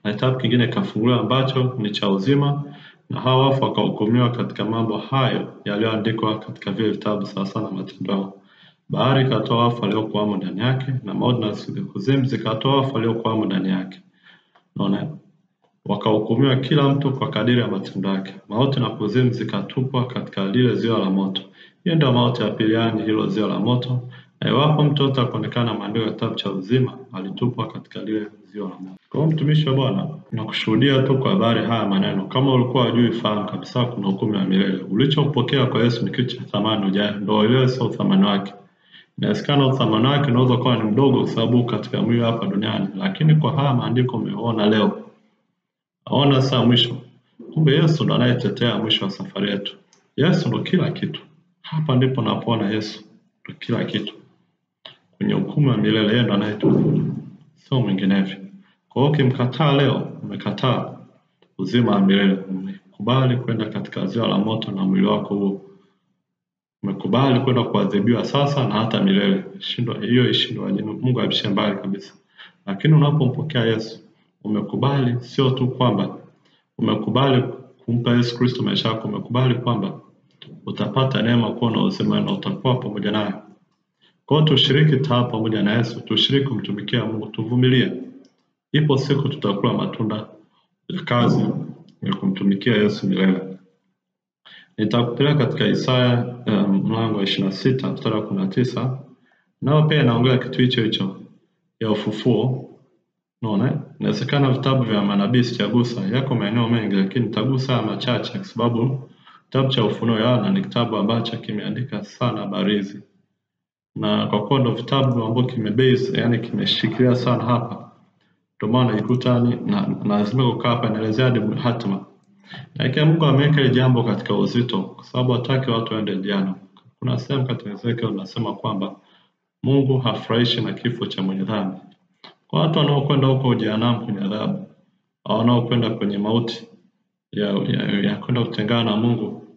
Na kitabu kingine kikafunguliwa ambacho ni cha uzima, na hao wafu wakahukumiwa katika mambo hayo yaliyoandikwa katika vile vitabu sawasawa na matendo yao. Bahari ikatoa wafu waliokuwamo ndani yake, na mauti na kuzimu zikatoa wafu waliokuwamo ndani yake. Unaona? Wakahukumiwa kila mtu kwa kadiri ya matendo yake. Mauti na kuzimu zikatupwa katika lile ziwa la moto. Hiyo ndio mauti ya pili, yaani hilo ziwa la moto. Na iwapo mtu yote ataonekana maandiko ya kitabu cha uzima, alitupwa katika lile ziwa la moto. Kwa mtumishi wa Bwana, nakushuhudia tu kwa habari haya maneno. Kama ulikuwa hujui, fahamu kabisa kuna hukumu ya milele. Ulichopokea kwa Yesu ni kitu cha thamani ujaye, ndio ile sio thamani wake. Inawezekana uthamani wake unaweza kuwa ni mdogo kwa sababu katika mwili hapa duniani, lakini kwa haya maandiko umeona leo, aona saa mwisho. Kumbe Yesu ndo anayetetea mwisho wa safari yetu. Yesu ndo kila kitu. Hapa ndipo napoona Yesu ndo kila kitu. Kwenye hukumu ya milele yeye ndo anayetuhukumu, sio mwinginevyo. Kwa hiyo ukimkataa leo, umekataa uzima wa milele. Umekubali kwenda katika ziwa la moto na mwili wako huo. Umekubali kwenda kuadhibiwa sasa na hata milele. Hiyo ishindwa Mungu abishe mbali kabisa. Lakini unapompokea Yesu, umekubali sio tu kwamba umekubali kumpa Yesu Kristo maisha yako, umekubali kwamba utapata neema kuwa na uzima na utakuwa pamoja naye. Kwa hiyo tushiriki taa pamoja na Yesu, tushiriki kumtumikia Mungu, tuvumilie. Ipo siku tutakula matunda ya kazi ya kumtumikia Yesu milele. Nitakupeleka katika Isaya mlango wa 26 mstari wa 19. Nao pia naongea kitu hicho ya ufufuo. Unaona? Inawezekana vitabu vya manabii sijagusa, yako maeneo mengi, lakini nitagusa machache kwa sababu kitabu cha Ufunuo Yohana ni kitabu ambacho kimeandika sana habari hizi. Na kwa kuwa ndo vitabu ambavyo kimebase, yani kimeshikilia sana hapa, ndio maana ikuta na lazima kukaa hapa naelezea hadi hatima. Lakini Mungu ameweka ile jambo katika uzito kwa sababu hataki watu waende jehanamu. Kuna sehemu katika Ezekiel unasema kwamba Mungu hafurahishi na kifo cha mwenye dhambi. Kwa watu wanaokwenda huko jehanamu kwenye adhabu, au wanaokwenda kwenye mauti ya kwenda kutengana na Mungu,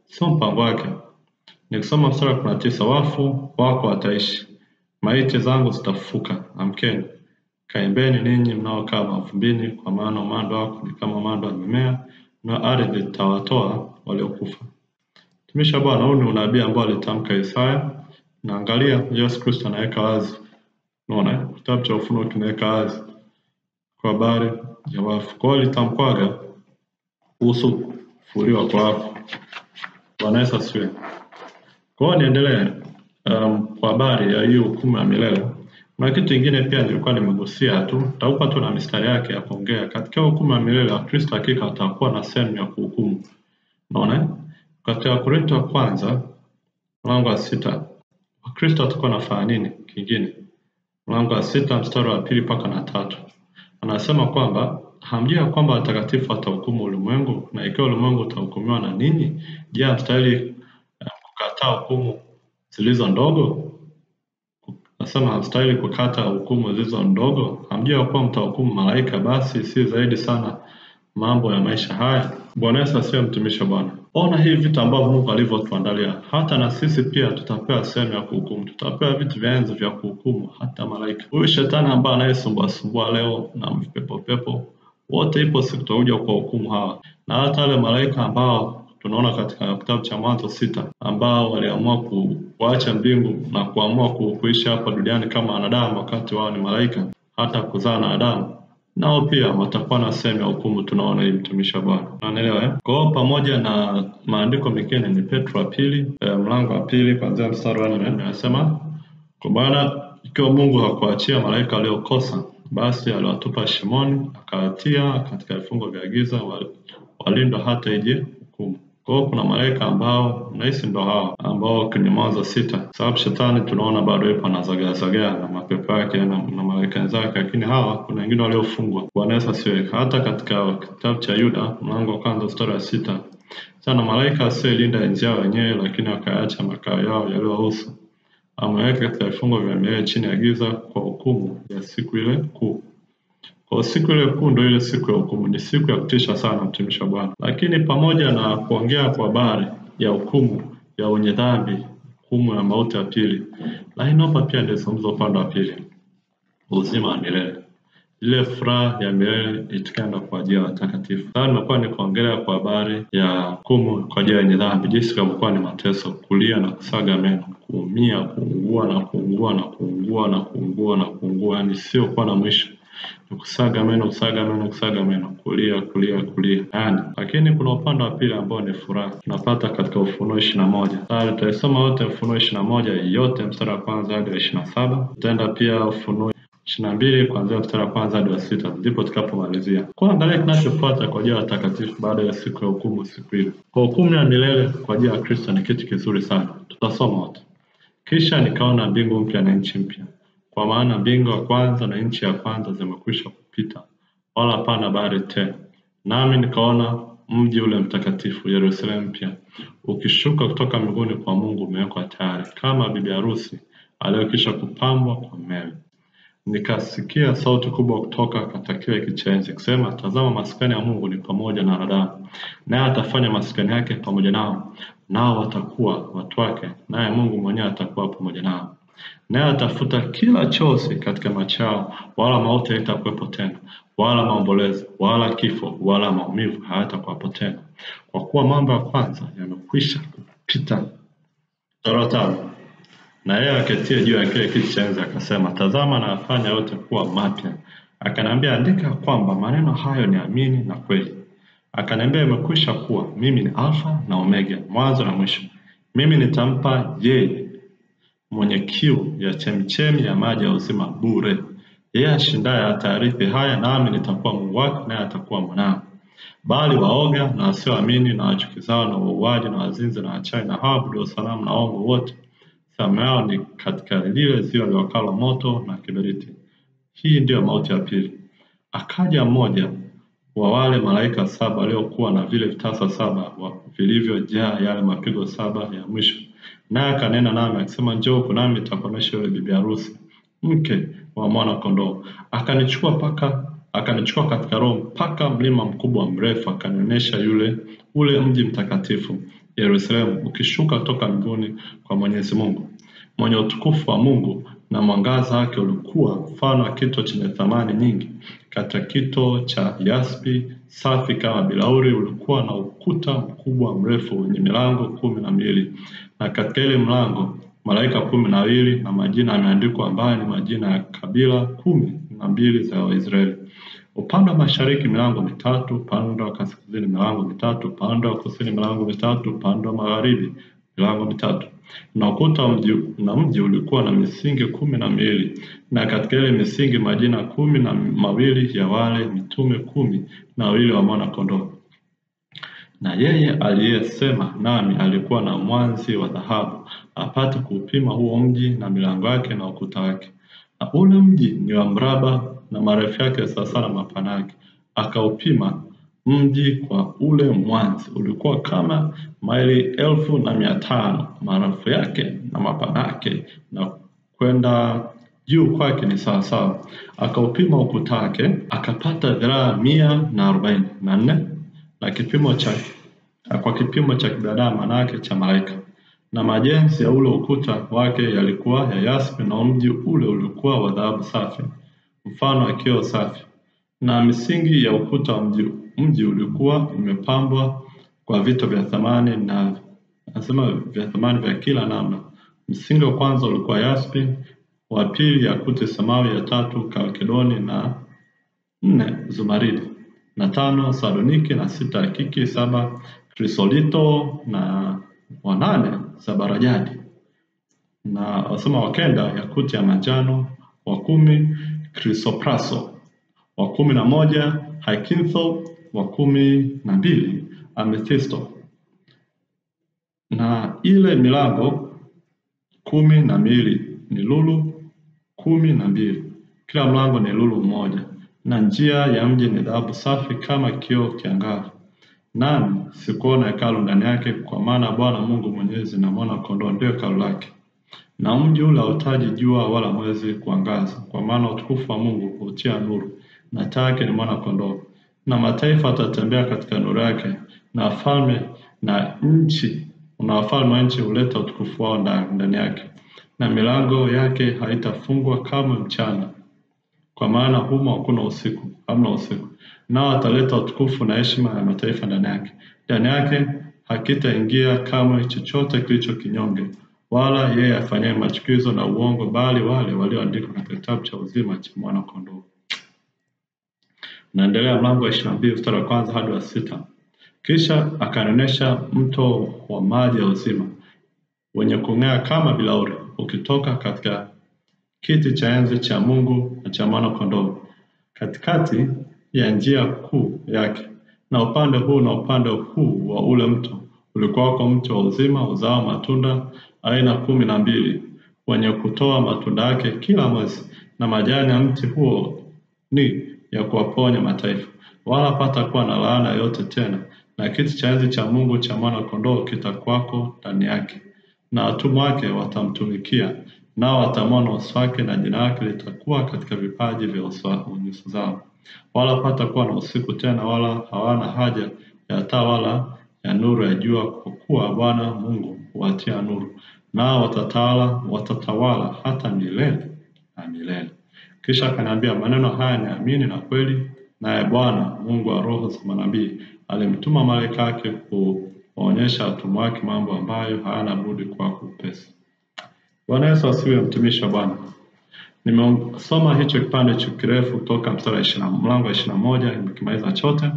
sio mpango wake. Nikisoma mstari wa 19, wafu wako wataishi, maiti zangu zitafufuka, amkeni. Kaimbeni ninyi mnaokaa mavumbini, kwa maana umande wako ni kama umande wa mimea, na ardhi itawatoa waliokufa. Mtumishi wa Bwana, huu ni unabii ambao alitamka Isaya, na angalia Yesu Kristo anaweka wazi. Unaona, kitabu cha Ufunuo kinaweka wazi kwa habari ya wafu. Kwa hiyo litamkwaga kuhusu kufufuliwa kwa wafu. Bwana Yesu asifiwe. Kwa hiyo niendelee kwa habari ya hiyo hukumu ya milele. Na kitu kingine pia nilikuwa nimegusia tu, taupa tu na mistari yake ya kuongea. Katika hukumu ya milele wa Kristo hakika watakuwa na sehemu ya kuhukumu. Unaona? Katika Wakorintho wa kwanza mlango wa 6, Wakristo watakuwa wanafanya nini kingine? Mlango wa 6 mstari wa 2 mpaka na 3. Anasema kwamba hamjui kwamba watakatifu watahukumu ulimwengu, na ikiwa ulimwengu utahukumiwa na ninyi, je, mstahili kukataa hukumu zilizo ndogo? Nasema hamstahili kukata hukumu zilizo ndogo. Hamjui kuwa mtahukumu malaika, basi si zaidi sana mambo ya maisha haya? Bwana Yesu asifiwe. Mtumishi wa Bwana, ona hii vitu ambavyo Mungu alivyotuandalia. Hata na sisi pia tutapewa sehemu ya kuhukumu, tutapewa vitu vya enzi vya kuhukumu hata malaika. Huyu shetani ambaye anayesumbua leo na pepo wote, ipo siku tutakuja kwa hukumu hawa, na hata wale malaika ambao tunaona katika kitabu cha Mwanzo 6 ambao waliamua kuacha mbingu na kuamua kuishi hapa duniani kama wanadamu wakati wao ni malaika, hata kuzaa na Adamu, nao pia watakuwa na sehemu ya hukumu. Tunaona hii, mtumishi wa Bwana. Unaelewa? Kwa hiyo pamoja na maandiko mengine ni Petro wa pili mlango wa 2 kuanzia mstari wa 4 anasema, kwa maana ikiwa Mungu hakuachia malaika waliokosa, basi aliwatupa shimoni, akawatia katika vifungo vya giza walindwa hata ije hukumu. Kwa hiyo kuna malaika ambao nahisi ndo hao ambao kwenye Mwanzo 6, sababu shetani tunaona bado yupo anazagazagea na mapepo yake na malaika zake, lakini hawa kuna wengine waliofungwa. Bwana Yesu asifiwe. Hata katika kitabu cha Yuda mlango wa 1 mstari wa 6, sana malaika asiyelinda enzi yao wenyewe, lakini wakaacha makao yao yaliyowahusu, ameweka katika vifungo vya milele chini ya giza kwa hukumu ya siku ile kuu. Kwa siku ile kuu ndio ile siku ya hukumu. Ni siku ya kutisha sana, mtumishi wa Bwana. Lakini pamoja na kuongea kwa habari ya hukumu ya wenye dhambi, hukumu ya mauti ya pili, lakini hapa pia ndio upande wa pili, uzima wa milele, ile furaha ya milele itakaenda kwa ajili ya watakatifu. Sasa nimekuwa nikuongelea kwa habari ya hukumu kwa ajili ya wenye dhambi, jinsi kama ni mateso, kulia na kusaga meno, kuumia, kuungua na kuungua na kuungua na kuungua na kuungua, yani sio kwa na mwisho. Kusaga meno, kulia. Yani, lakini kuna upande wa pili ambao ni furaha. Tunapata katika Ufunuo 21. Sasa tutasoma wote Ufunuo 21 yote mstari wa 1 hadi 27. Tutaenda pia Ufunuo 22 kuanzia mstari wa 1 hadi 6, ndipo tukapomalizia. Kwa angalia kinachofuata kwa ajili ya watakatifu baada ya siku ya hukumu, siku ile. Kwa hukumu ya milele kwa ajili ya Kristo ni kitu kizuri sana. Tutasoma wote. Kisha nikaona mbingu mpya na nchi mpya, kwa maana mbingu ya kwanza na nchi ya kwanza zimekwisha kupita, wala hapana bahari tena. Nami nikaona mji ule mtakatifu Yerusalemu mpya ukishuka kutoka mbinguni kwa Mungu, umewekwa tayari kama bibi harusi aliyekwisha kupambwa kwa mumewe. Nikasikia sauti kubwa kutoka katika kile kiti cha enzi ikisema, tazama, maskani ya Mungu ni pamoja na wanadamu, naye atafanya maskani yake pamoja nao, nao watakuwa watu wake, naye Mungu mwenyewe atakuwa pamoja nao. Naye atafuta kila chozi katika macho yao, wala mauti haitakuwepo tena, wala maombolezo, wala kifo, wala maumivu hayatakuwepo tena, kwa kuwa mambo ya kwanza yamekwisha kupita. Na yeye aketie juu ya kile kiti cha enzi akasema, tazama, na afanya yote kuwa mapya. Akaniambia, andika kwamba maneno hayo ni amini na kweli. Akaniambia, imekwisha kuwa. Mimi ni Alfa na Omega, mwanzo na mwisho. Mimi nitampa yeye mwenye kiu ya chemchemi ya maji ya uzima bure. Yeye ashindaye atarithi haya, nami nitakuwa Mungu wake, naye atakuwa mwanangu. Bali waoga na wasioamini na wachukizao na wauaji na wazinzi na wachawi na waabudu sanamu na waongo wote, sehemu yao ni katika lile ziwa liwakalo moto na kiberiti. Hii ndiyo mauti ya pili. Akaja mmoja wa wale malaika 7 waliokuwa na vile vitasa 7 vilivyojaa yale mapigo 7 ya mwisho, naye akanena nami akisema, njoo nami nitakuonesha yule bibi harusi, mke wa mwana kondoo. Akanichukua katika roho mpaka mlima mkubwa mrefu, akanionyesha ule mji mtakatifu Yerusalemu ukishuka kutoka mbinguni kwa Mwenyezi Mungu, mwenye utukufu wa Mungu, na mwangaza wake ulikuwa mfano wa kito chenye thamani nyingi. Katika kito cha yaspi safi kama bilauri ulikuwa na ukuta mkubwa mrefu wenye milango 12, na katika ile mlango malaika 12 na majina yameandikwa ambayo ni majina ya kabila 12 za Waisraeli. Upande wa mashariki milango 3, upande wa kaskazini milango 3, upande wa kusini milango 3, upande wa magharibi milango 3. Na ukuta wa mji ulikuwa na misingi 12, na katika ile misingi majina 12 ya wale mitume 12 wa mwana kondoo. Na yeye aliyesema nami alikuwa na mwanzi wa dhahabu apate kuupima huo mji na milango yake na ukuta wake. Na ule mji ni wa mraba na marefu yake sawa na mapana yake. Akaupima mji kwa ule mwanzi, ulikuwa kama maili 1500 marefu yake na mapana yake, na kwenda juu kwake ni sawasawa. Akaupima ukuta wake, akapata dhiraa 144 na kwa kipimo cha kibinadamu, manake cha malaika. Na majenzi ya ule ukuta wake yalikuwa ya yaspi, na mji ule ulikuwa wa dhahabu safi mfano wa kioo safi. Na misingi ya ukuta wa mji ulikuwa imepambwa kwa vito vya thamani, na nasema vya thamani vya kila namna. Msingi wa kwanza ulikuwa yaspi, wa pili yakuti samawi, ya tatu kalkedoni, na 4 zumaridi, na 5 sardoniki, na 6 akiki, 7 krisolito, na 8 zabarajadi, na wasema wakenda yakuti ya manjano, wa 10 krisopraso, wa 11 hykintho, wa 12 amethisto. Na ile milango 12 ni lulu 12, kila mlango ni lulu moja, na njia ya mji ni dhahabu safi kama kioo kiangavu. Nami sikuona hekalu ndani yake, kwa maana Bwana Mungu Mwenyezi na mwana kondoo ndio hekalu lake. Na mji ule hautaji jua wala mwezi kuangaza, kwa maana utukufu wa Mungu hutia nuru, na taa yake ni mwana kondoo. Na mataifa watatembea katika nuru yake, na wafalme wa nchi huleta utukufu wao ndani yake. Na milango yake haitafungwa kama mchana, kwa maana humo hamna usiku. Nao ataleta utukufu na heshima ya mataifa ndani yake. Ndani yake hakitaingia kamwe chochote kilicho kinyonge, wala yeye afanyaye machukizo na uongo, bali wale walioandikwa katika kitabu cha uzima cha mwana kondoo. Naendelea mlango wa 22 mstari wa kwanza hadi wa 6. Kisha akanionyesha mto wa maji ya uzima wenye kung'aa kama bilauri, ukitoka katika kiti cha enzi cha Mungu na cha mwana kondoo, katikati ya njia kuu yake. Na upande huu na upande huu wa ule mto ulikuwako mti wa uzima uzao matunda aina 12, wenye kutoa matunda yake kila mwezi, na majani ya mti huo ni ya kuwaponya mataifa. Wala hapatakuwa na laana yote tena, na kiti cha enzi cha Mungu cha mwana kondoo kitakuwako ndani yake, na watumwa wake watamtumikia, nao watamwona uso wake, na jina lake litakuwa katika vipaji vya nyuso zao. Wala hapatakuwa na usiku tena, wala hawana haja ya taa wala ya nuru ya jua, kwa kuwa Bwana Mungu huwatia nuru, nao watatawala hata milele na milele. Kisha akaniambia, maneno haya ni amini na kweli, naye Bwana Mungu wa roho za manabii alimtuma malaika yake kuwaonyesha watumwa wake mambo ambayo hayana budi kuwa upesi. Bwana Yesu asifiwe. Mtumishi wa Bwana, nimesoma hicho kipande kirefu kutoka mstari wa mlango wa 21, nimekimaliza chote.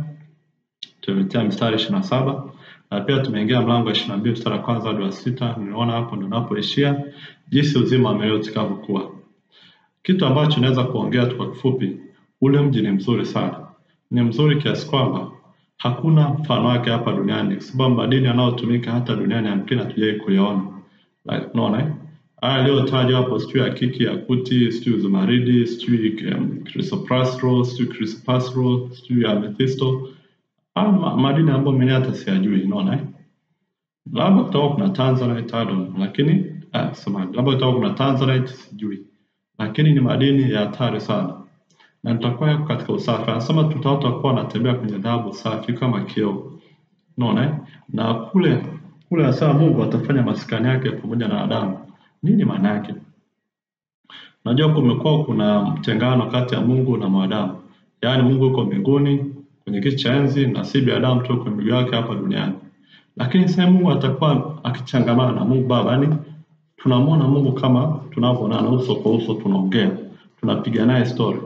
Tumepitia mstari 27 na pia tumeingia mlango wa 22 mstari wa kwanza hadi wa 6. Nimeona hapo ndio napoishia jinsi uzima wa milele utakavyokuwa. Kitu ambacho naweza kuongea tu kwa kifupi, ule mji ni mzuri sana. Ni mzuri kiasi kwamba hakuna mfano wake hapa duniani, kwa sababu madini yanayotumika hata duniani yamkini hatujai kuyaona. Unaona haya leo taja hapo, sijui akiki, yakuti, sijui zumaridi, sijui chrysoprasro, sijui chrysoprasro, sijui amethisto. Madini ambayo mimi hata siyajui, unaona labda kutakuwa kuna tanzanite, lakini labda kutakuwa kuna tanzanite sijui, lakini ni madini ya hatari sana, na tutakuwa katika usafi. Anasema tutakuwa natembea kwenye dhahabu safi kama kioo, unaona. Na kule anasema Mungu atafanya maskani yake pamoja na Adamu. Nini maana yake? Najua kumekuwa kuna mtengano kati ya Mungu na mwanadamu. Yaani Mungu yuko mbinguni kwenye kiti cha enzi na si binadamu tu kwa miguu yake hapa duniani. Lakini sasa Mungu atakuwa akichangamana na Mungu Baba, yani tunamwona Mungu kama tunavyoonana uso kwa uso, tunaongea, tunapiga naye story.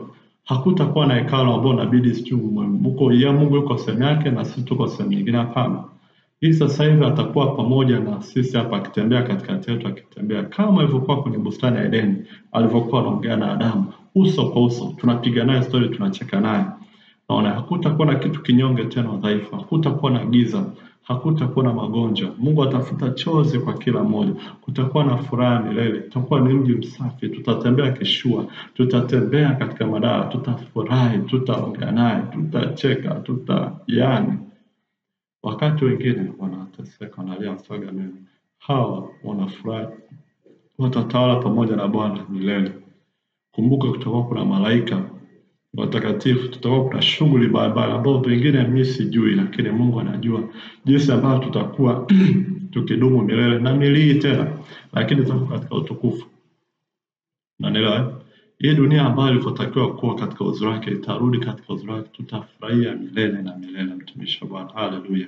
Hakutakuwa na hekalo ambao inabidi sijui huko ya Mungu yuko sehemu yake na sisi tuko sehemu nyingine, hapana. Hii sasa hivi atakuwa pamoja na sisi hapa akitembea katikati yetu, akitembea kama ilivyokuwa kwenye bustani ya Edeni, alivyokuwa anaongea na Adamu uso kwa uso, tunapiga naye story, tunacheka naye. Naona hakutakuwa na kitu kinyonge tena dhaifu, hakutakuwa na giza, hakutakuwa na magonjwa. Mungu atafuta chozi kwa kila mmoja. Kutakuwa na furaha milele. Tutakuwa ni mji msafi, tutatembea kishua, tutatembea katika madawa, tutafurahi, tutaongea naye, tutacheka, yani. Wakati wengine wanateseka, wanalia msaga mimi, hawa wanafurahi, watatawala pamoja na Bwana milele. Kumbuka kutakuwa kuna malaika watakatifu, tutakuwa kuna shughuli mbalimbali ambao pengine mimi sijui, lakini Mungu anajua jinsi ambavyo tutakuwa tukidumu milele na milii tena, lakini tutakuwa katika utukufu. Unanielewa? Hii dunia ambayo ilivyotakiwa kuwa katika uzuri wake itarudi katika uzuri wake, tutafurahia milele na milele, mtumishi wa Bwana. Haleluya.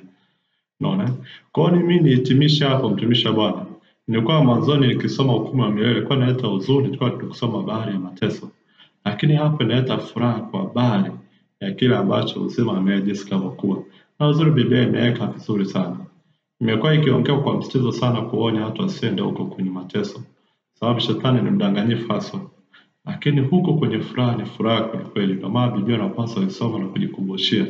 Unaona? Kwa hiyo mimi nihitimisha hapo, mtumishi wa Bwana. Nilikuwa mwanzoni nikisoma hukumu ya milele, kwa naleta huzuni, tulikuwa tukisoma habari ya mateso. Lakini hapa inaleta furaha kwa habari ya kile ambacho uzima amediscover kuwa. Na uzuri Biblia imeweka vizuri sana. Imekuwa ikiongea kwa msitizo sana kuonya watu wasiende huko kwenye mateso. Sababu shetani ni mdanganyifu hasa. Lakini huko kwenye furaha ni furaha kweli. Ndio maana Biblia inapaswa isoma na kujikumbushia.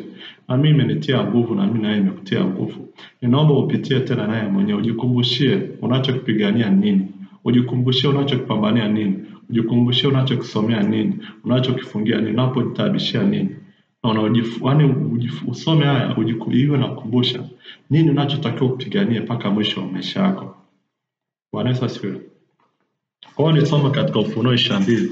Na mimi imenitia nguvu na mimi naye nimekutia nguvu. Ninaomba upitie tena naye mwenyewe, ujikumbushie unachokipigania nini. Ujikumbushie unachokipambania nini. Ujikumbushie unachokisomea nini, unachokifungia nini, unapojitabishia nini. Na usome haya, iwe na kukumbusha nini unachotakiwa kupigania mpaka mwisho wa maisha yako. Bwana Yesu asifiwe. Kwa hiyo nisome katika Ufunuo 22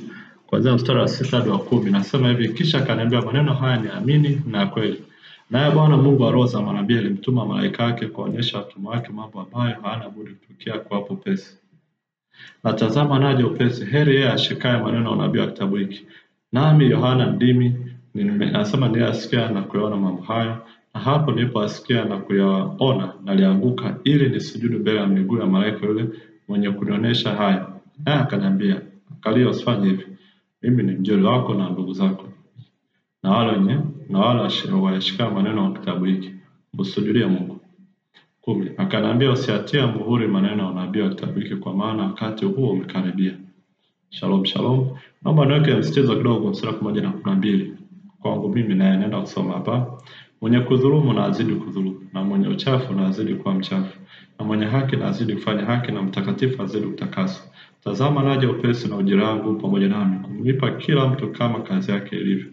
kuanzia mstari wa 6 hadi wa 10, nasema hivi: kisha akaniambia, maneno haya ni amini na kweli. Naye Bwana Mungu wa roho za manabii alimtuma malaika wake kuonyesha watumwa wake mambo ambayo hana budi kutukia kwa hapo upesi. Na tazama naja upesi, heri yeye ashikaye maneno ya unabii wa kitabu hiki. Nami Yohana ndimi nasema niliyasikia na kuyaona mambo hayo, na hapo nilipoasikia na kuyaona nalianguka ili nisujudu mbele ya miguu ya malaika yule mwenye kunionyesha haya. Naye akaniambia, angalia, usifanye hivi. Mimi ni mjoli wako na ndugu zako na wale washika maneno ya kitabu hiki, msujudie Mungu. 10. Akaniambia, usiatie muhuri maneno ya unabii wa kitabu hiki, kwa maana wakati huo umekaribia. Shalom shalom. Naomba niweke msitizo kidogo mstari 1 na 12. Kwangu mimi naye naenda kusoma hapa. Mwenye kudhulumu na azidi kudhulumu, na mwenye uchafu na azidi kuwa mchafu, na mwenye haki na azidi kufanya haki, na mtakatifu azidi kutakaswa. Tazama naja upesi, na ujira wangu pamoja nami, kumlipa kila mtu kama kazi yake ilivyo.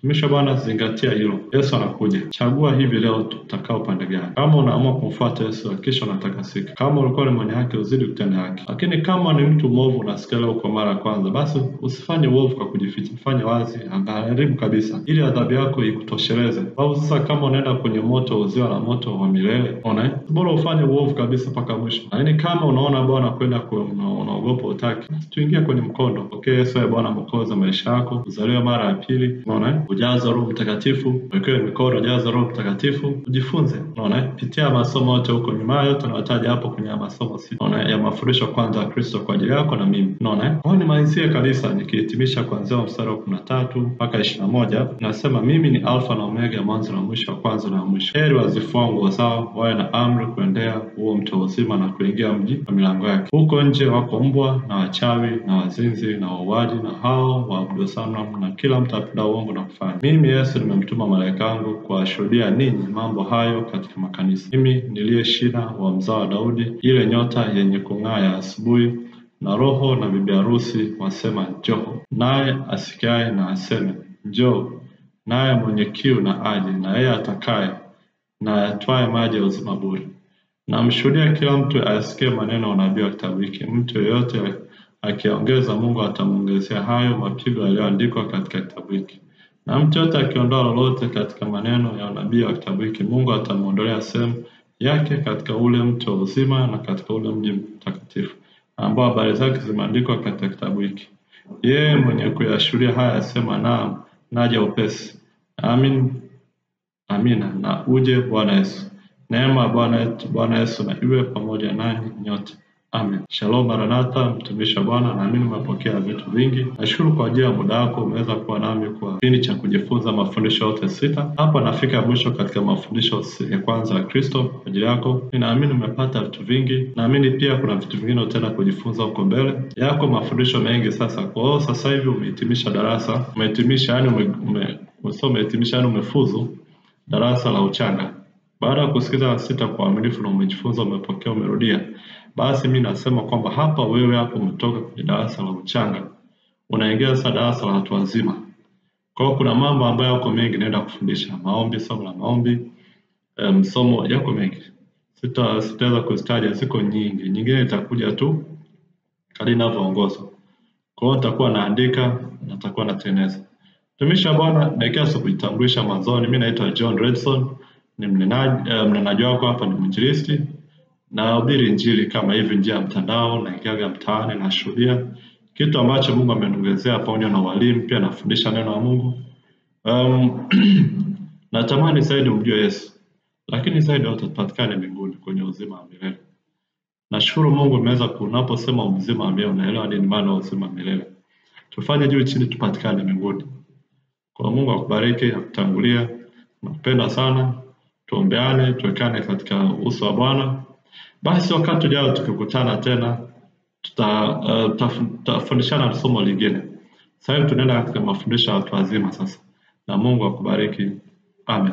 Mtumishi wa Bwana, zingatia hilo. Yesu anakuja. Chagua hivi leo utakao upande gani. Kama unaamua kumfuata Yesu, hakikisha unatakasika. Kama ulikuwa ni mwenye haki, uzidi kutenda haki. Lakini kama ni mtu mwovu unasikia leo kwa mara ya kwanza, basi usifanye uovu kwa kujificha. Fanye wazi, angaribu kabisa, ili adhabu yako ikutosheleze. Sababu sasa kama unaenda kwenye moto uzio na moto wa milele, unaona? Bora ufanye uovu kabisa mpaka mwisho. Lakini kama unaona Bwana kwenda unaogopa utaki, tuingie kwenye mkondo. Okay, Yesu ya Bwana mwokozi maisha yako, uzaliwe mara ya pili, unaona? Ujaza Roho Mtakatifu, wekewe mikono, jaza Roho Mtakatifu, ujifunze. Unaona? Pitia masomo yote huko nyuma, yote tunawataja hapo kwenye masomo sita. Unaona? Ya mafundisho kwanza ya Kristo kwa ajili yako na mimi. Unaona? Kwa hiyo nimalizie kabisa nikihitimisha kuanzia mstari wa 13 mpaka 21. Nasema mimi ni Alfa na Omega, mwanzo na mwisho, wa kwanza na mwisho. Heri wazifua nguo zao, wawe na amri kuendea huo mto uzima na kuingia mji na milango yake. Huko nje wako mbwa na wachawi na wazinzi na wauaji na hao waabudu sanamu na kila mtu apenda uongo na kufanya. Mimi Yesu nimemtuma malaika wangu kuwashuhudia ninyi mambo hayo katika makanisa. Mimi niliye shina wa mzao wa Daudi, ile nyota yenye kung'aa ya asubuhi, na Roho na bibi harusi wasema njoo. Naye asikiaye na aseme njoo, naye mwenye kiu na aje, na yeye atakaye na atwae maji ya uzima bure. Namshuhudia kila mtu asikie maneno ya unabii wa kitabu hiki. Mtu yeyote akiongeza, Mungu atamuongezea hayo mapigo yaliyoandikwa katika kitabu hiki. Na mtu yote akiondoa lolote katika maneno ya unabii wa kitabu hiki, Mungu atamuondolea sehemu yake katika ule mto uzima na katika ule mji mtakatifu, ambao habari zake zimeandikwa katika kitabu hiki. Yeye mwenye kuyashuhudia haya asema, naam, naja upesi. Amin, amina, na uje Bwana Yesu. Neema ya Bwana Yesu na iwe pamoja nanyi nyote. Amen. Shalom Maranatha, mtumishi wa Bwana, naamini umepokea vitu vingi. Nashukuru kwa ajili ya muda wako, umeweza kuwa nami kwa kipindi cha kujifunza mafundisho yote 6. Hapa nafika mwisho katika mafundisho ya kwanza ya Kristo kwa ajili yako. Ninaamini umepata vitu vingi. Naamini pia kuna vitu vingine utaenda kujifunza huko mbele. Yako mafundisho mengi sasa. Kwa hiyo sasa hivi umehitimisha darasa, umehitimisha umefuzu darasa la uchanga. Baada ya kusikiza 6 kwa uaminifu na umejifunza, umepokea, umerudia, basi mimi nasema kwamba hapa wewe hapo umetoka kwenye darasa la uchanga, unaingia sasa darasa la watu wazima. Kwa hiyo kuna mambo ambayo yako mengi naenda kufundisha, maombi, somo la maombi, somo yako mengi. Sitaweza kuzitaja, ziko nyingi. Nyingine itakuja tu kadri ninavyoongozwa. Kwa hiyo nitakuwa naandika na nitakuwa natengeneza. Mtumishi wa Bwana, naelekea kujitambulisha mwanzoni. Mimi naitwa John Redson, ni mnenaji wako hapa, ni mwinjilisti. Nahubiri injili kama hivi njia ya mtandao, naingia mtaani nashuhudia kitu ambacho Mungu ameniongezea pamoja na walimu, pia nafundisha neno la Mungu. Natamani zaidi umjue Yesu, lakini zaidi utapatikana mbinguni kwenye uzima wa milele. Nashukuru Mungu nimeweza kunaposema uzima wa milele, unaelewa nini maana uzima wa milele. Tufanye juu chini tupatikane mbinguni. Kwa Mungu akubariki, akutangulia. Napenda sana. Tuombeane, tuwekane katika uso wa Bwana. Basi wakati ujao tukikutana tena tutafundishana somo lingine. Sasa tunaenda katika mafundisho ya watu wazima sasa. Na Mungu akubariki. Amen.